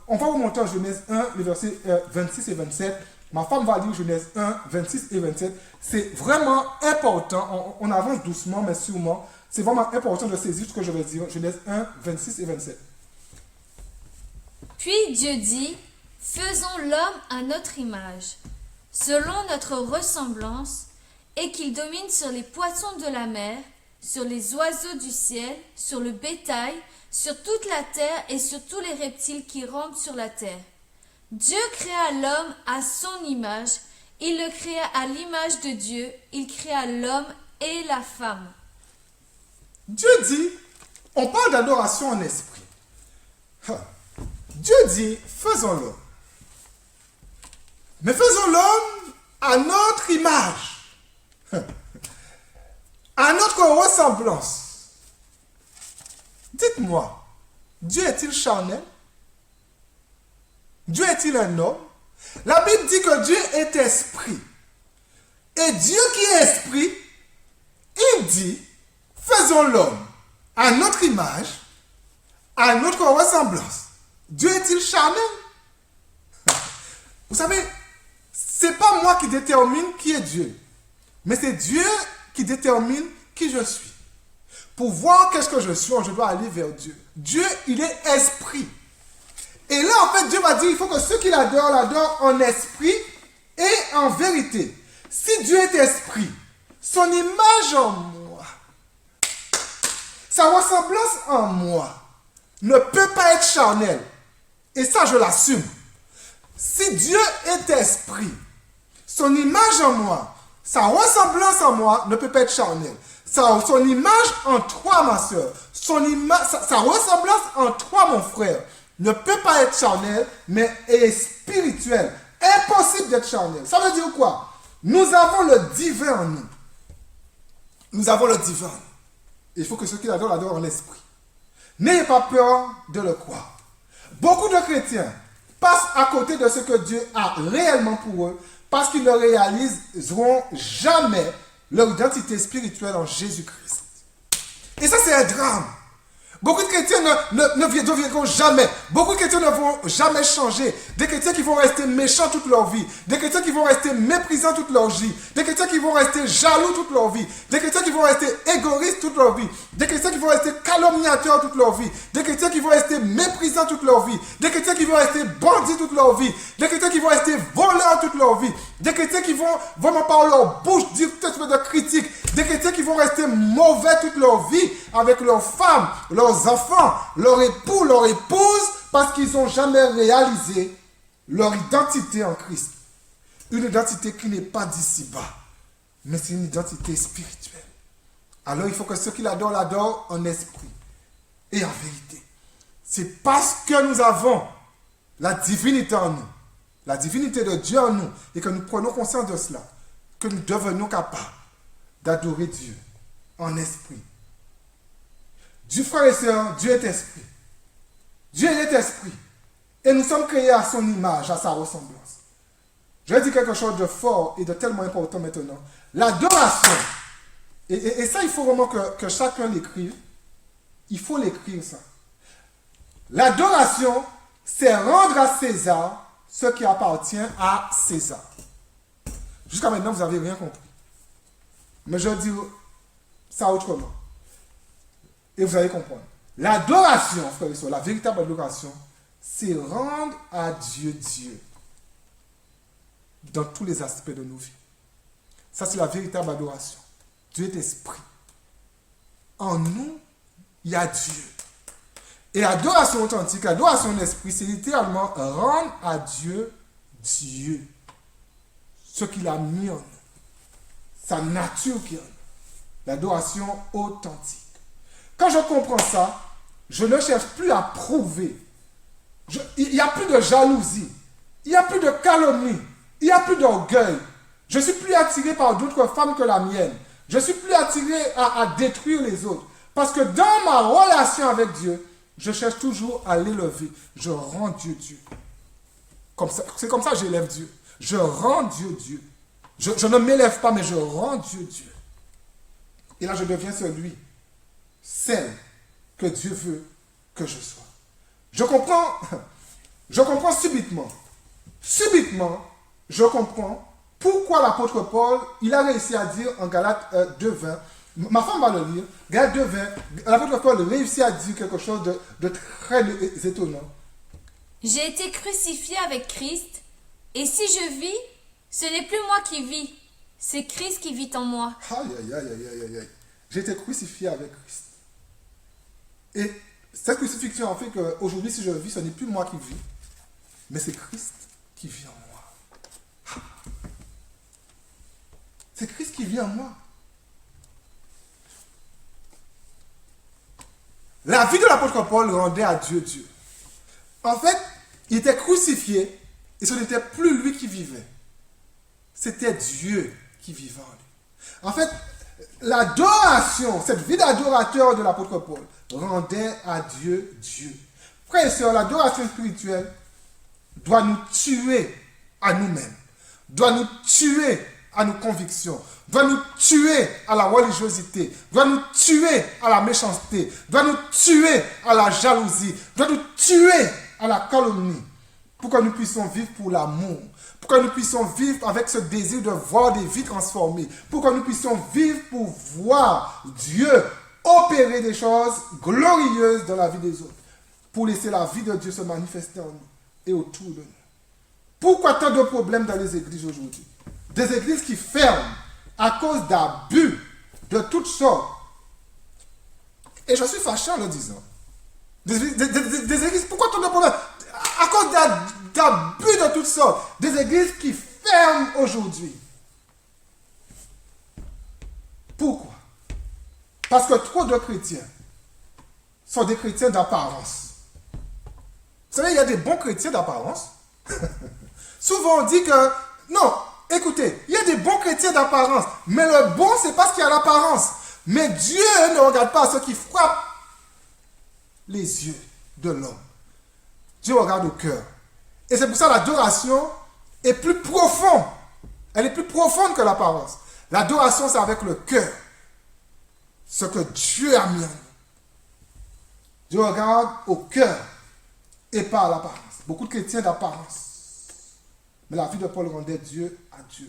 C: On va remonter en Genèse 1, les versets 26 et 27. Ma femme va lire Genèse 1, 26 et 27. C'est vraiment important. On avance doucement, mais sûrement. C'est vraiment important de saisir ce que je vais dire. Genèse 1, 26 et 27.
D: Puis Dieu dit, faisons l'homme à notre image, selon notre ressemblance, et qu'il domine sur les poissons de la mer, sur les oiseaux du ciel, sur le bétail, sur toute la terre et sur tous les reptiles qui rampent sur la terre. Dieu créa l'homme à son image, il le créa à l'image de Dieu, il créa l'homme et la femme.
C: Dieu dit, on parle d'adoration en esprit. Dieu dit, faisons l'homme. Mais faisons l'homme à notre image, à notre ressemblance. Dites-moi, Dieu est-il charnel? Dieu est-il un homme? La Bible dit que Dieu est esprit. Et Dieu qui est esprit, il dit, faisons l'homme à notre image, à notre ressemblance. Dieu est-il charnel? Vous savez, c'est pas moi qui détermine qui est Dieu, mais c'est Dieu qui détermine qui je suis. Pour voir qu'est-ce que je suis, je dois aller vers Dieu. Dieu, il est esprit. Et là, en fait, Dieu va dire, il faut que ceux qui l'adorent en esprit et en vérité. Si Dieu est esprit, son image en moi, sa ressemblance en moi, ne peut pas être charnelle. Et ça, je l'assume. Si Dieu est esprit, son image en moi, sa ressemblance en moi ne peut pas être charnelle. Son image en toi, ma soeur, sa ressemblance en toi, mon frère, ne peut pas être charnelle, mais est spirituelle. Impossible d'être charnelle. Ça veut dire quoi? Nous avons le divin en nous. Nous avons le divin. Il faut que ceux qui l'adorent en l'esprit. N'ayez pas peur de le croire. Beaucoup de chrétiens passent à côté de ce que Dieu a réellement pour eux parce qu'ils ne réaliseront jamais leur identité spirituelle en Jésus-Christ. Et ça, c'est un drame. Beaucoup de chrétiens ne deviendront jamais. Beaucoup de chrétiens ne vont jamais changer. Des chrétiens qui vont rester méchants toute leur vie. Des chrétiens qui vont rester méprisants toute leur vie. Des chrétiens qui vont rester jaloux toute leur vie. Des chrétiens qui vont rester égoïstes toute leur vie. Des chrétiens qui vont rester calomniateurs toute leur vie. Des chrétiens qui vont rester méprisants toute leur vie. Des chrétiens qui vont rester bandits toute leur vie. Des chrétiens qui vont rester voleurs toute leur vie. Des chrétiens qui vont vraiment par leur bouche dire tout un de critique. Des chrétiens qui vont rester mauvais toute leur vie avec leurs femmes, leurs enfants, leur époux, leur épouse, parce qu'ils n'ont jamais réalisé leur identité en Christ. Une identité qui n'est pas d'ici-bas, mais c'est une identité spirituelle. Alors il faut que ceux qui l'adorent, l'adorent en esprit et en vérité. C'est parce que nous avons la divinité en nous, la divinité de Dieu en nous, et que nous prenons conscience de cela, que nous devenons capables d'adorer Dieu en esprit. Dieu, frères et sœurs, Dieu est esprit. Dieu est esprit. Et nous sommes créés à son image, à sa ressemblance. Je vais dire quelque chose de fort et de tellement important maintenant. L'adoration. Et ça, il faut vraiment que chacun l'écrive. Il faut l'écrire, ça. L'adoration, c'est rendre à César ce qui appartient à César. Jusqu'à maintenant, vous n'avez rien compris. Mais je dis ça autrement. Et vous allez comprendre. L'adoration, frères et sœurs, la véritable adoration, c'est rendre à Dieu Dieu. Dans tous les aspects de nos vies. Ça, c'est la véritable adoration. Dieu est esprit. En nous, il y a Dieu. Et l'adoration authentique, l'adoration en esprit, c'est littéralement rendre à Dieu Dieu. Ce qu'il a mis en nous. Sa nature qui est en nous. L'adoration authentique. Quand je comprends ça, je ne cherche plus à prouver. Il n'y a plus de jalousie. Il n'y a plus de calomnie. Il n'y a plus d'orgueil. Je ne suis plus attiré par d'autres femmes que la mienne. Je ne suis plus attiré à détruire les autres. Parce que dans ma relation avec Dieu, je cherche toujours à l'élever. Je rends Dieu Dieu. C'est comme ça que j'élève Dieu. Je rends Dieu Dieu. Je ne m'élève pas, mais je rends Dieu Dieu. Et là, je deviens celle que Dieu veut que je sois. Je comprends subitement. Subitement, je comprends pourquoi l'apôtre Paul, il a réussi à dire en Galates 2.20, ma femme va le lire, Galates 2.20, l'apôtre Paul réussit à dire quelque chose de très étonnant.
D: J'ai été crucifié avec Christ, et si je vis, ce n'est plus moi qui vis, c'est Christ qui vit en moi.
C: Aïe, aïe, aïe, aïe, aïe, aïe. J'ai été crucifié avec Christ. Et cette crucifixion en fait qu'aujourd'hui, si je vis, ce n'est plus moi qui vis, mais c'est Christ qui vit en moi. C'est Christ qui vit en moi. La vie de l'apôtre Paul rendait à Dieu Dieu. En fait, il était crucifié et ce n'était plus lui qui vivait. C'était Dieu qui vivait en lui. En fait, l'adoration, cette vie d'adorateur de l'apôtre Paul rendait à Dieu Dieu. Frères et sœurs, l'adoration spirituelle doit nous tuer à nous-mêmes, doit nous tuer à nos convictions, doit nous tuer à la religiosité, doit nous tuer à la méchanceté, doit nous tuer à la jalousie, doit nous tuer à la calomnie, pour que nous puissions vivre pour l'amour, pour que nous puissions vivre avec ce désir de voir des vies transformées, pour que nous puissions vivre pour voir Dieu opérer des choses glorieuses dans la vie des autres, pour laisser la vie de Dieu se manifester en nous et autour de nous. Pourquoi tant de problèmes dans les églises aujourd'hui? Des églises qui ferment à cause d'abus de toutes sortes. Et je suis fâché en le disant. Des églises, pourquoi tant de problèmes? À cause d'abus de toutes sortes. Des églises qui ferment aujourd'hui. Pourquoi? Parce que trop de chrétiens sont des chrétiens d'apparence. Vous savez, il y a des bons chrétiens d'apparence. Souvent on dit que, non, écoutez, il y a des bons chrétiens d'apparence, mais le bon, c'est pas ce qui a l'apparence. Mais Dieu ne regarde pas ce qui frappe les yeux de l'homme. Dieu regarde au cœur. Et c'est pour ça que l'adoration est plus profonde. Elle est plus profonde que l'apparence. L'adoration, c'est avec le cœur. Ce que Dieu a mis en nous. Dieu regarde au cœur et pas à l'apparence. Beaucoup de chrétiens d'apparence. Mais la vie de Paul rendait Dieu à Dieu.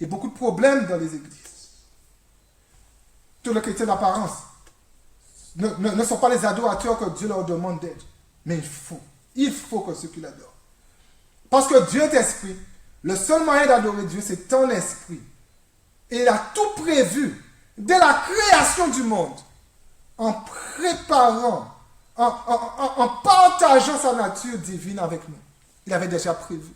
C: Et beaucoup de problèmes dans les églises. Tous les chrétiens d'apparence ne sont pas les adorateurs que Dieu leur demande d'être. Mais il faut que ceux qui l'adorent. Parce que Dieu est esprit. Le seul moyen d'adorer Dieu, c'est en esprit. Et il a tout prévu dès la création du monde, en préparant, en partageant sa nature divine avec nous. Il avait déjà prévu.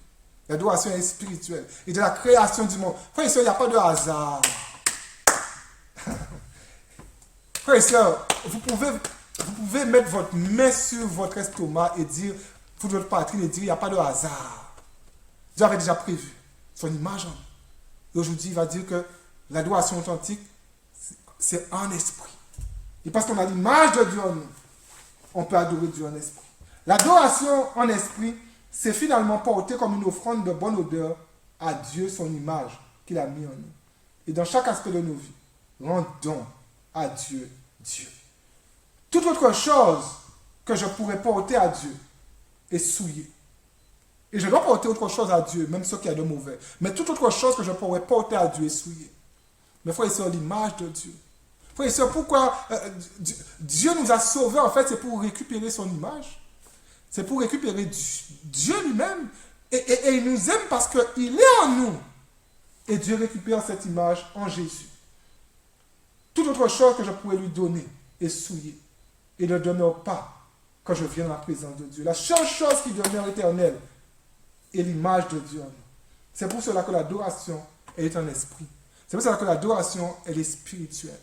C: L'adoration est spirituelle. Et de la création du monde. Frères et sœurs, il n'y a pas de hasard. Frères et sœurs, vous pouvez mettre votre main sur votre estomac et dire, pour votre patrie, et dire, il n'y a pas de hasard. Dieu avait déjà prévu son image en nous. Et aujourd'hui, il va dire que l'adoration authentique, c'est en esprit. Et parce qu'on a l'image de Dieu en nous, on peut adorer Dieu en esprit. L'adoration en esprit, c'est finalement porter comme une offrande de bonne odeur à Dieu son image qu'il a mis en nous. Et dans chaque aspect de nos vies, rendons à Dieu Dieu. Toute autre chose que je pourrais porter à Dieu est souillée. Et je dois porter autre chose à Dieu, même ce qu'il y a de mauvais. Mais toute autre chose que je pourrais porter à Dieu est souillée. Mais frères et sœurs, l'image de Dieu. Frères et sœurs, pourquoi Dieu nous a sauvés, en fait, c'est pour récupérer son image. C'est pour récupérer Dieu lui-même. Et il nous aime parce qu'il est en nous. Et Dieu récupère cette image en Jésus. Toute autre chose que je pourrais lui donner est souillée. Et ne demeure pas quand je viens dans la présence de Dieu. La seule chose qui demeure éternelle est l'image de Dieu en nous. C'est pour cela que l'adoration est un esprit. C'est pour cela que l'adoration, elle est spirituelle.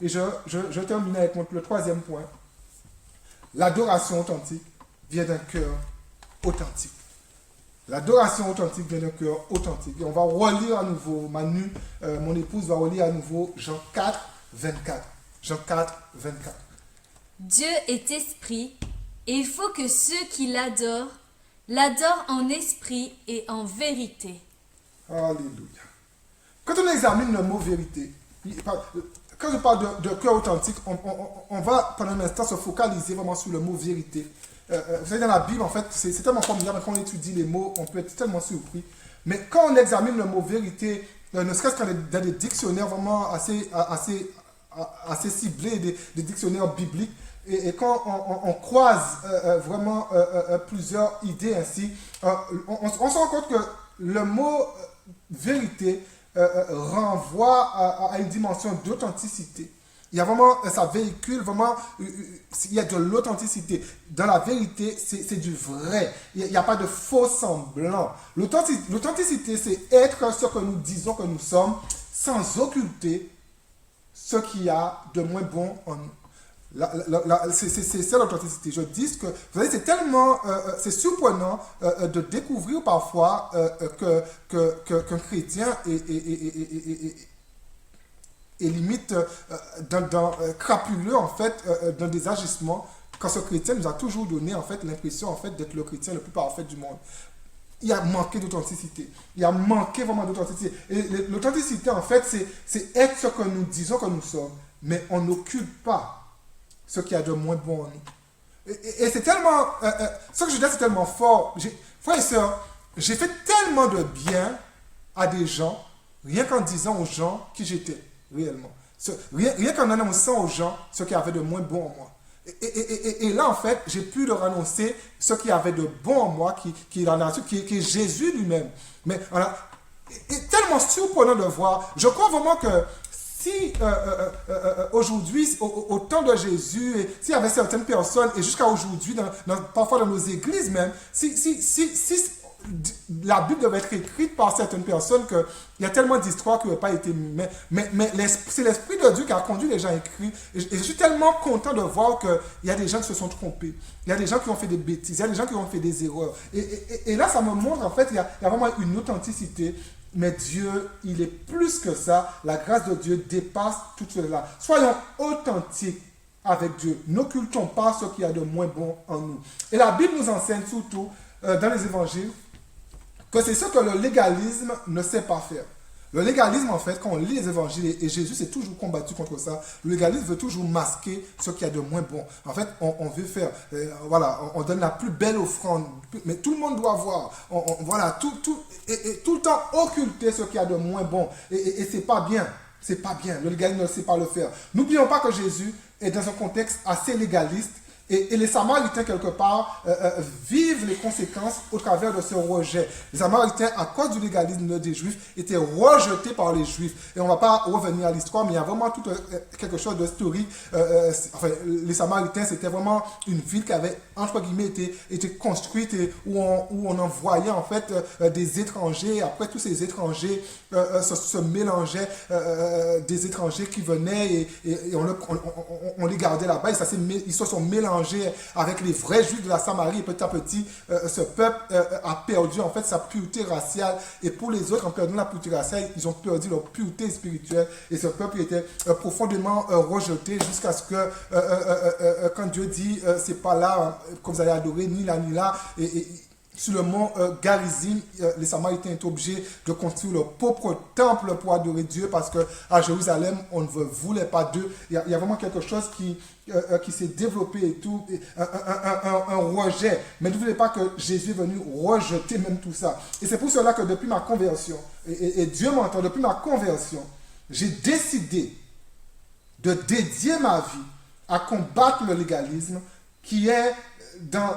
C: Et je termine avec le troisième point. L'adoration authentique vient d'un cœur authentique. L'adoration authentique vient d'un cœur authentique. Et on va relire à nouveau, Manu, mon épouse va relire à nouveau Jean 4, 24. Jean 4, 24.
D: Dieu est esprit, et il faut que ceux qui l'adorent en esprit et en vérité.
C: Alléluia. Quand on examine le mot vérité, quand je parle de cœur authentique, on va pendant un instant se focaliser vraiment sur le mot vérité. Vous savez, dans la Bible, en fait, c'est tellement formidable, quand on étudie les mots, on peut être tellement surpris. Mais quand on examine le mot vérité, ne serait-ce que dans des dictionnaires vraiment assez ciblés, des dictionnaires bibliques, et quand on croise vraiment plusieurs idées ainsi, on se rend compte que le mot vérité renvoie à une dimension d'authenticité. Il y a vraiment, ça véhicule vraiment, il y a de l'authenticité. Dans la vérité, c'est du vrai. Il n'y a pas de faux semblant. L'authenticité, c'est être ce que nous disons que nous sommes, sans occulter ce qu'il y a de moins bon en nous. C'est ça l'authenticité. Je dis que, vous savez, c'est tellement, c'est surprenant de découvrir parfois qu'un chrétien est limite crapuleux en fait dans des agissements, quand ce chrétien nous a toujours donné en fait l'impression en fait d'être le chrétien le plus parfait du monde. Il a manqué d'authenticité. Il a manqué vraiment d'authenticité. Et l'authenticité en fait c'est être ce que nous disons que nous sommes, mais on n'occulte pas ce qu'il y a de moins bon en nous. Et c'est tellement, ce que je dis c'est tellement fort. Frères et sœurs, j'ai fait tellement de bien à des gens, rien qu'en disant aux gens qui j'étais réellement. Rien qu'en annonçant aux gens ce qu'il y avait de moins bon en moi. Et là, en fait, j'ai pu leur annoncer ce qu'il y avait de bon en moi, qui est Jésus lui-même. Mais voilà, c'est tellement surprenant de voir. Je crois vraiment que si aujourd'hui, au temps de Jésus, s'il y avait certaines personnes, et jusqu'à aujourd'hui, parfois dans nos églises même, si la Bible devait être écrite par certaines personnes qu'il y a tellement d'histoires qui n'ont pas été mises. Mais c'est l'Esprit de Dieu qui a conduit les gens à écrire. Et je suis tellement content de voir qu'il y a des gens qui se sont trompés. Il y a des gens qui ont fait des bêtises. Il y a des gens qui ont fait des erreurs. Et là, ça me montre, en fait, il y a vraiment une authenticité. Mais Dieu, il est plus que ça. La grâce de Dieu dépasse tout cela. Soyons authentiques avec Dieu. N'occultons pas ce qu'il y a de moins bon en nous. Et la Bible nous enseigne surtout, dans les évangiles, que c'est ce que le légalisme ne sait pas faire. Le légalisme, en fait, quand on lit les évangiles, et Jésus s'est toujours combattu contre ça, le légalisme veut toujours masquer ce qu'il y a de moins bon. En fait, on veut faire, voilà, on donne la plus belle offrande, mais tout le monde doit voir. Voilà, tout le temps occulter ce qu'il y a de moins bon. Et c'est pas bien. C'est pas bien. Le légalisme ne sait pas le faire. N'oublions pas que Jésus est dans un contexte assez légaliste. Et les Samaritains, quelque part, vivent les conséquences au travers de ce rejet. Les Samaritains, à cause du légalisme des Juifs, étaient rejetés par les Juifs. Et on ne va pas revenir à l'histoire, mais il y a vraiment tout quelque chose de historique. Enfin, les Samaritains, c'était vraiment une ville qui avait, entre guillemets, été construite et où on envoyait, en fait, des étrangers. Après, tous ces étrangers se mélangeaient, des étrangers qui venaient et on les gardait là-bas. Et ils se sont mélangés avec les vrais juifs de la Samarie, et petit à petit, ce peuple a perdu en fait sa pureté raciale, et pour les autres, en perdant la pureté raciale, ils ont perdu leur pureté spirituelle, et ce peuple était profondément rejeté jusqu'à ce que quand Dieu dit c'est pas là que vous allez adorer, ni là ni là, et sur le mont Garizim, les Samaritains étaient obligés de construire leur propre temple pour adorer Dieu, parce qu'à Jérusalem, on ne voulait pas d'eux. Il y a vraiment quelque chose qui s'est développé et tout, un rejet. Mais n'oubliez pas que Jésus est venu rejeter même tout ça. Et c'est pour cela que depuis ma conversion, et Dieu m'entend, depuis ma conversion, j'ai décidé de dédier ma vie à combattre le légalisme qui est dans...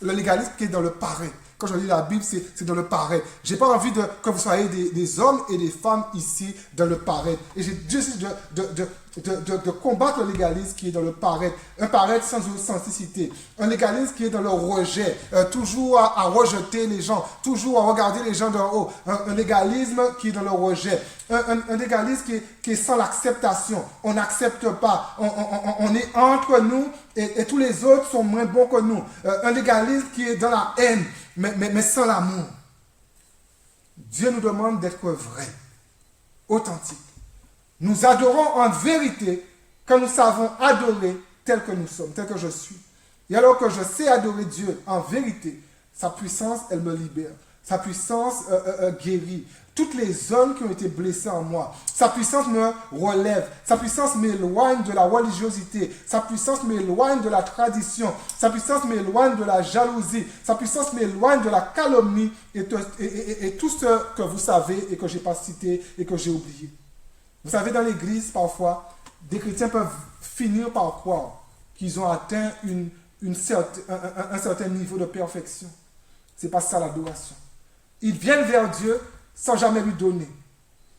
C: Le légalisme qui est dans le paraît. Quand je lis la Bible, c'est dans le paraît. Je n'ai pas envie que vous soyez des hommes et des femmes ici dans le paraît. Et j'ai décidé de combattre le légalisme qui est dans le paraît. Un paraît sans authenticité. Un légalisme qui est dans le rejet. Toujours à rejeter les gens. Toujours à regarder les gens d'en haut. Un légalisme qui est dans le rejet. Un légalisme qui est sans l'acceptation. On n'accepte pas. On est entre nous et tous les autres sont moins bons que nous. Un légalisme qui est dans la haine, mais sans l'amour. Dieu nous demande d'être vrais, authentiques. Nous adorons en vérité quand nous savons adorer tel que nous sommes, tel que je suis. Et alors que je sais adorer Dieu en vérité, sa puissance, elle me libère. Sa puissance guérit toutes les zones qui ont été blessées en moi. Sa puissance me relève. Sa puissance m'éloigne de la religiosité. Sa puissance m'éloigne de la tradition. Sa puissance m'éloigne de la jalousie. Sa puissance m'éloigne de la calomnie et tout ce que vous savez et que je n'ai pas cité et que j'ai oublié. Vous savez, dans l'église, parfois, des chrétiens peuvent finir par croire qu'ils ont atteint un certain niveau de perfection. Ce n'est pas ça l'adoration. Ils viennent vers Dieu sans jamais lui donner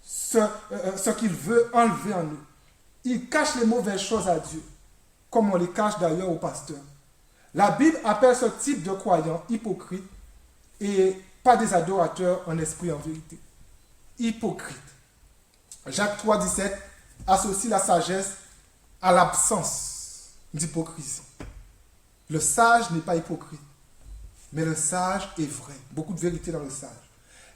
C: ce qu'il veut enlever en eux. Ils cachent les mauvaises choses à Dieu, comme on les cache d'ailleurs aux pasteurs. La Bible appelle ce type de croyants hypocrites et pas des adorateurs en esprit et en vérité. Hypocrites. Jacques 3,17 associe la sagesse à l'absence d'hypocrisie. Le sage n'est pas hypocrite, mais le sage est vrai. Beaucoup de vérité dans le sage.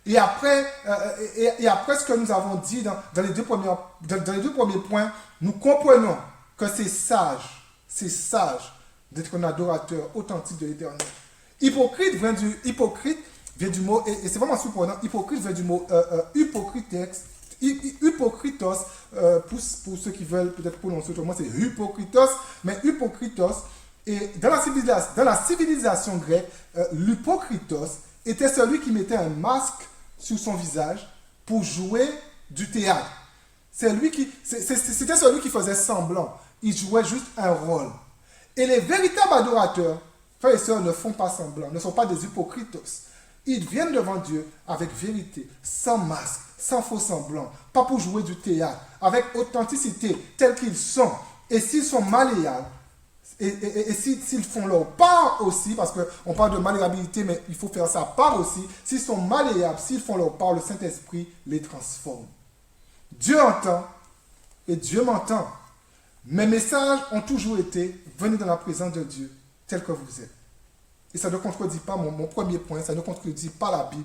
C: Et après ce que nous avons dit dans les deux premiers points, nous comprenons que c'est sage d'être un adorateur authentique de l'Éternel. Hypocrite vient du mot, et c'est vraiment surprenant, hypocrite vient du mot hypocritos, pour ceux qui veulent peut-être prononcer autrement, c'est hypocritos, mais hypocritos, et dans la civilisation grecque, l'hypocritos était celui qui mettait un masque sur son visage pour jouer du théâtre. C'était celui qui faisait semblant. Il jouait juste un rôle. Et les véritables adorateurs, frères et sœurs, ne font pas semblant, ne sont pas des hypocritos. Ils viennent devant Dieu avec vérité, sans masque, sans faux semblant, pas pour jouer du théâtre, avec authenticité, tels qu'ils sont. Et s'ils sont malléables, et s'ils font leur part aussi, parce qu'on parle de malléabilité, mais il faut faire sa part aussi, s'ils sont malléables, s'ils font leur part, le Saint-Esprit les transforme. Dieu entend et Dieu m'entend. Mes messages ont toujours été venez dans la présence de Dieu tel que vous êtes. Et ça ne contredit pas mon premier point, ça ne contredit pas la Bible,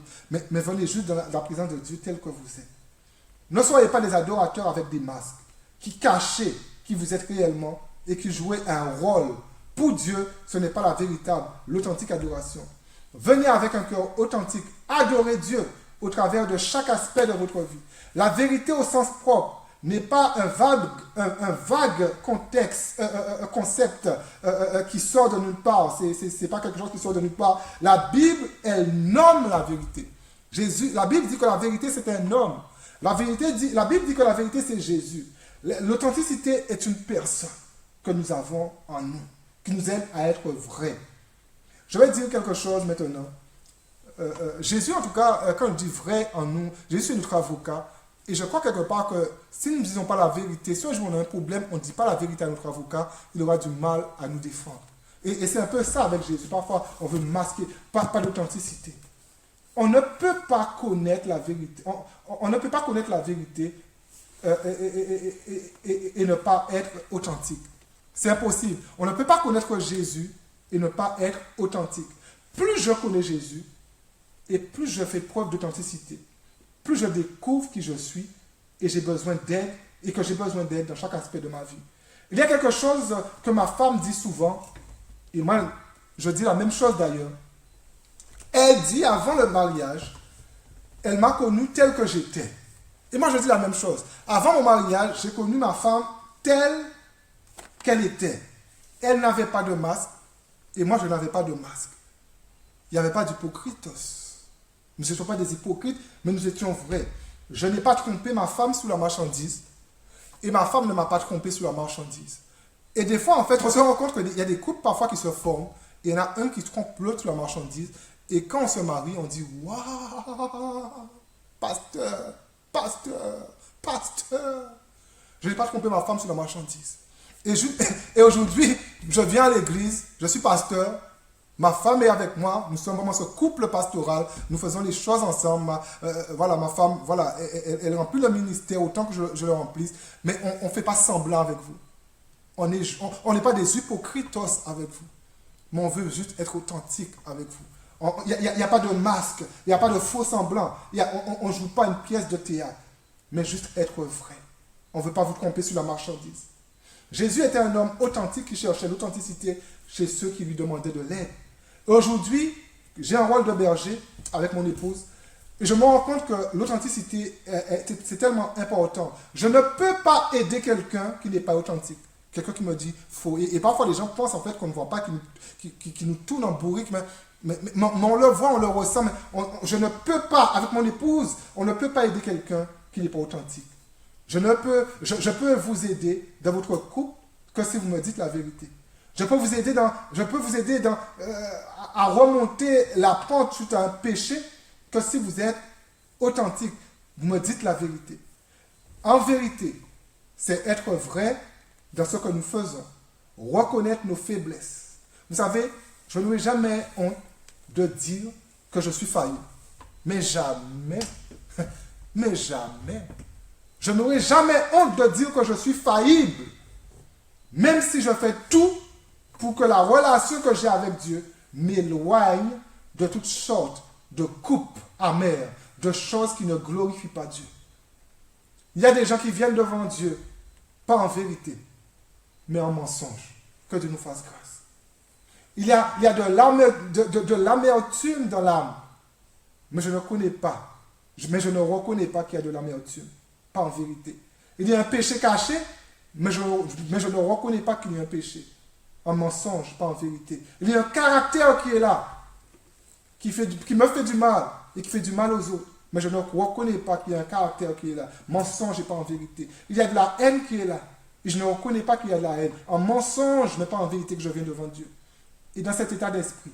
C: mais venez juste dans la présence de Dieu tel que vous êtes. Ne soyez pas des adorateurs avec des masques, qui cachaient qui vous êtes réellement et qui jouaient un rôle. Pour Dieu, ce n'est pas l'authentique adoration. Venez avec un cœur authentique, adorez Dieu au travers de chaque aspect de votre vie. La vérité au sens propre n'est pas un vague contexte, concept qui sort de nulle part. C'est pas quelque chose qui sort de nulle part. La Bible, elle nomme la vérité. La Bible dit que la vérité, c'est un homme. La Bible dit que la vérité, c'est Jésus. L'authenticité est une personne que nous avons en nous, qui nous aide à être vrai. Je vais dire quelque chose maintenant. Jésus, en tout cas, quand il dit vrai en nous, Jésus est notre avocat. Et je crois quelque part que si nous ne disons pas la vérité, si un jour on a un problème, on ne dit pas la vérité à notre avocat, il aura du mal à nous défendre. Et c'est un peu ça avec Jésus. Parfois, on veut masquer, pas d'authenticité. On ne peut pas connaître la vérité. On ne peut pas connaître la vérité et ne pas être authentique. C'est impossible. On ne peut pas connaître Jésus et ne pas être authentique. Plus je connais Jésus et plus je fais preuve d'authenticité, plus je découvre qui je suis et j'ai besoin d'aide et que j'ai besoin d'aide dans chaque aspect de ma vie. Il y a quelque chose que ma femme dit souvent, et moi je dis la même chose d'ailleurs. Elle dit avant le mariage, elle m'a connu tel que j'étais. Et moi je dis la même chose. Avant mon mariage, j'ai connu ma femme telle qu'elle était. Elle n'avait pas de masque et moi je n'avais pas de masque. Il n'y avait pas d'hypocritos. Nous n'étions pas des hypocrites, mais nous étions vrais. Je n'ai pas trompé ma femme sous la marchandise et ma femme ne m'a pas trompé sous la marchandise. Et des fois, en fait, on se rend compte qu'il y a des couples parfois qui se forment et il y en a un qui trompe l'autre sous la marchandise. Et quand on se marie, on dit « Waouh, pasteur, pasteur, pasteur ». Je n'ai pas trompé ma femme sous la marchandise. Et aujourd'hui, je viens à l'église, je suis pasteur. Ma femme est avec moi, nous sommes vraiment ce couple pastoral, nous faisons les choses ensemble. Ma femme, elle remplit le ministère autant que je le remplisse, mais on ne fait pas semblant avec vous. On n'est pas des hypocritos avec vous, mais on veut juste être authentique avec vous. Il n'y a pas de masque, il n'y a pas de faux semblant, on ne joue pas une pièce de théâtre, mais juste être vrai. On ne veut pas vous tromper sur la marchandise. Jésus était un homme authentique qui cherchait l'authenticité chez ceux qui lui demandaient de l'aide. Aujourd'hui, j'ai un rôle de berger avec mon épouse et je me rends compte que l'authenticité, c'est tellement important. Je ne peux pas aider quelqu'un qui n'est pas authentique. Quelqu'un qui me dit faux. Et parfois, les gens pensent en fait qu'on ne voit pas, qu'ils nous tournent en bourrique, mais on le voit, on le ressent. Mais je ne peux pas, avec mon épouse, on ne peut pas aider quelqu'un qui n'est pas authentique. Je peux vous aider dans votre couple que si vous me dites la vérité. Je peux vous aider à remonter la pente suite à un péché que si vous êtes authentique, vous me dites la vérité. En vérité, c'est être vrai dans ce que nous faisons, reconnaître nos faiblesses. Vous savez, je n'aurai jamais honte de dire que je suis faillible. Mais jamais, mais jamais. Je n'aurai jamais honte de dire que je suis faillible. Même si je fais tout pour que la relation que j'ai avec Dieu m'éloigne de toutes sortes de coupes amères, de choses qui ne glorifient pas Dieu. Il y a des gens qui viennent devant Dieu, pas en vérité, mais en mensonge. Que Dieu nous fasse grâce. Il y a de l'amertume dans l'âme, mais je ne reconnais pas qu'il y a de l'amertume, pas en vérité. Il y a un péché caché, mais je ne reconnais pas qu'il y a un péché. En mensonge, pas en vérité. Il y a un caractère qui est là, qui me fait du mal et qui fait du mal aux autres. Mais je ne reconnais pas qu'il y a un caractère qui est là. Mensonge et pas en vérité. Il y a de la haine qui est là. Et je ne reconnais pas qu'il y a de la haine. En mensonge, mais pas en vérité que je viens devant Dieu. Et dans cet état d'esprit,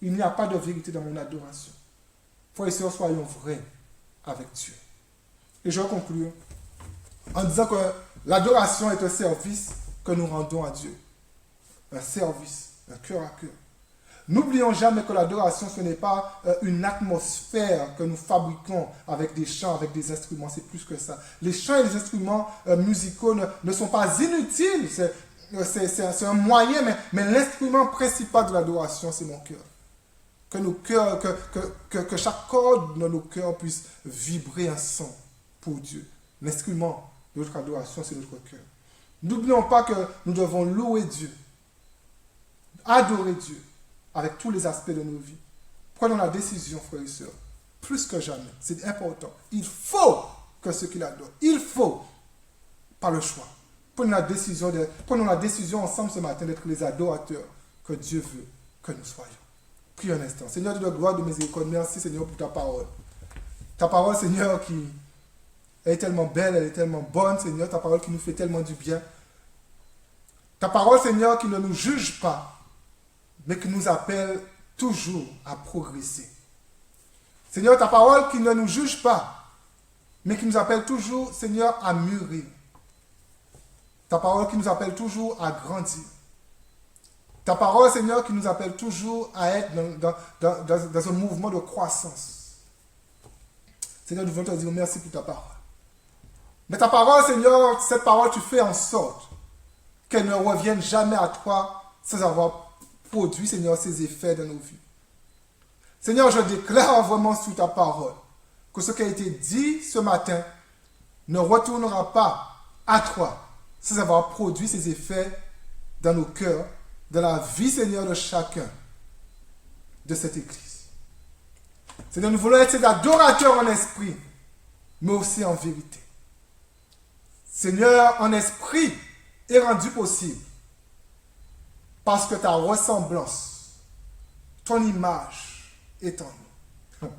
C: il n'y a pas de vérité dans mon adoration. Frères et sœurs, soyons vrais avec Dieu. Et je vais conclure en disant que l'adoration est un service que nous rendons à Dieu. Un service, un cœur à cœur. N'oublions jamais que l'adoration, ce n'est pas une atmosphère que nous fabriquons avec des chants, avec des instruments, c'est plus que ça. Les chants et les instruments musicaux ne sont pas inutiles, c'est un moyen, mais l'instrument principal de l'adoration, c'est mon cœur. Que nos cœurs, que chaque corde de nos cœurs puisse vibrer un son pour Dieu. L'instrument de notre adoration, c'est notre cœur. N'oublions pas que nous devons louer Dieu, adorer Dieu avec tous les aspects de nos vies. Prenons la décision, frères et sœurs, plus que jamais. C'est important. Il faut que ceux qui l'adorent, il faut, par le choix, prenons la décision ensemble ce matin d'être les adorateurs que Dieu veut que nous soyons. Prions un instant. Seigneur de gloire, de miséricorde, merci Seigneur pour ta parole. Ta parole, Seigneur, qui est tellement belle, elle est tellement bonne, Seigneur, ta parole qui nous fait tellement du bien. Ta parole, Seigneur, qui ne nous juge pas, mais qui nous appelle toujours à progresser. Seigneur, ta parole qui ne nous juge pas, mais qui nous appelle toujours, Seigneur, à mûrir. Ta parole qui nous appelle toujours à grandir. Ta parole, Seigneur, qui nous appelle toujours à être dans un mouvement de croissance. Seigneur, nous voulons te dire merci pour ta parole. Mais ta parole, Seigneur, cette parole, tu fais en sorte qu'elle ne revienne jamais à toi sans avoir produit, Seigneur, ses effets dans nos vies. Seigneur, je déclare vraiment sous ta parole que ce qui a été dit ce matin ne retournera pas à toi sans avoir produit ses effets dans nos cœurs, dans la vie, Seigneur, de chacun de cette Église. Seigneur, nous voulons être ces adorateurs en esprit, mais aussi en vérité. Seigneur, en esprit est rendu possible parce que ta ressemblance, ton image est en nous.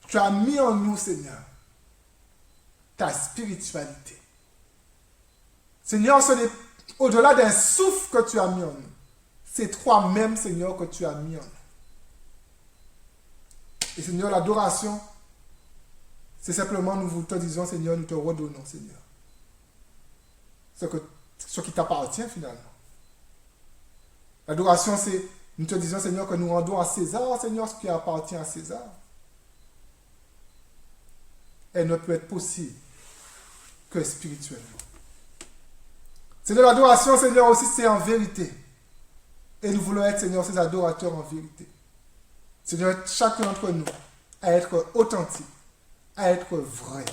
C: Tu as mis en nous, Seigneur, ta spiritualité. Seigneur, ce n'est au-delà d'un souffle que tu as mis en nous. C'est toi-même, Seigneur, que tu as mis en nous. Et Seigneur, l'adoration, c'est simplement, nous te disons, Seigneur, nous te redonnons, Seigneur. Ce qui t'appartient finalement. L'adoration, c'est, nous te disons, Seigneur, que nous rendons à César, Seigneur, ce qui appartient à César. Elle ne peut être possible que spirituellement. Seigneur, l'adoration, Seigneur, aussi, c'est en vérité. Et nous voulons être, Seigneur, ces adorateurs en vérité. Seigneur, chacun d'entre nous, à être authentique, à être vrai.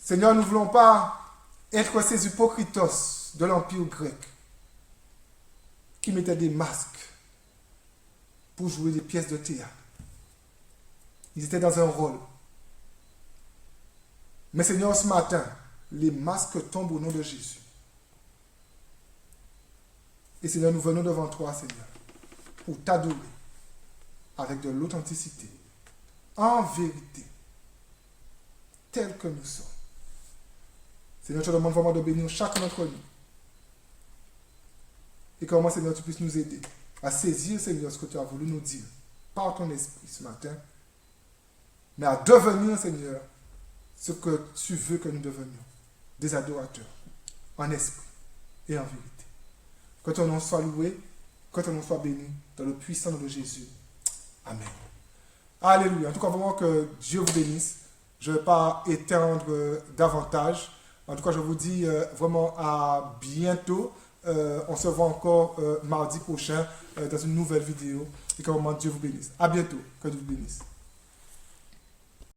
C: Seigneur, nous ne voulons pas être ces hypocritos de l'Empire grec qui mettaient des masques pour jouer des pièces de théâtre. Ils étaient dans un rôle. Mais Seigneur, ce matin, les masques tombent au nom de Jésus. Et Seigneur, nous venons devant toi, Seigneur, pour t'adorer avec de l'authenticité, en vérité, tel que nous sommes. Seigneur, je te demande vraiment de bénir chacun d'entre nous. Et comment, Seigneur, tu puisses nous aider à saisir, Seigneur, ce que tu as voulu nous dire par ton esprit ce matin, mais à devenir, Seigneur, ce que tu veux que nous devenions, des adorateurs, en esprit et en vérité. Que ton nom soit loué, que ton nom soit béni, dans le puissant nom de Jésus. Amen. Alléluia. En tout cas, vraiment que Dieu vous bénisse. Je ne vais pas étendre davantage. En tout cas, je vous dis vraiment à bientôt. On se voit encore mardi prochain dans une nouvelle vidéo. Et que vraiment Dieu vous bénisse. À bientôt. Que Dieu vous bénisse.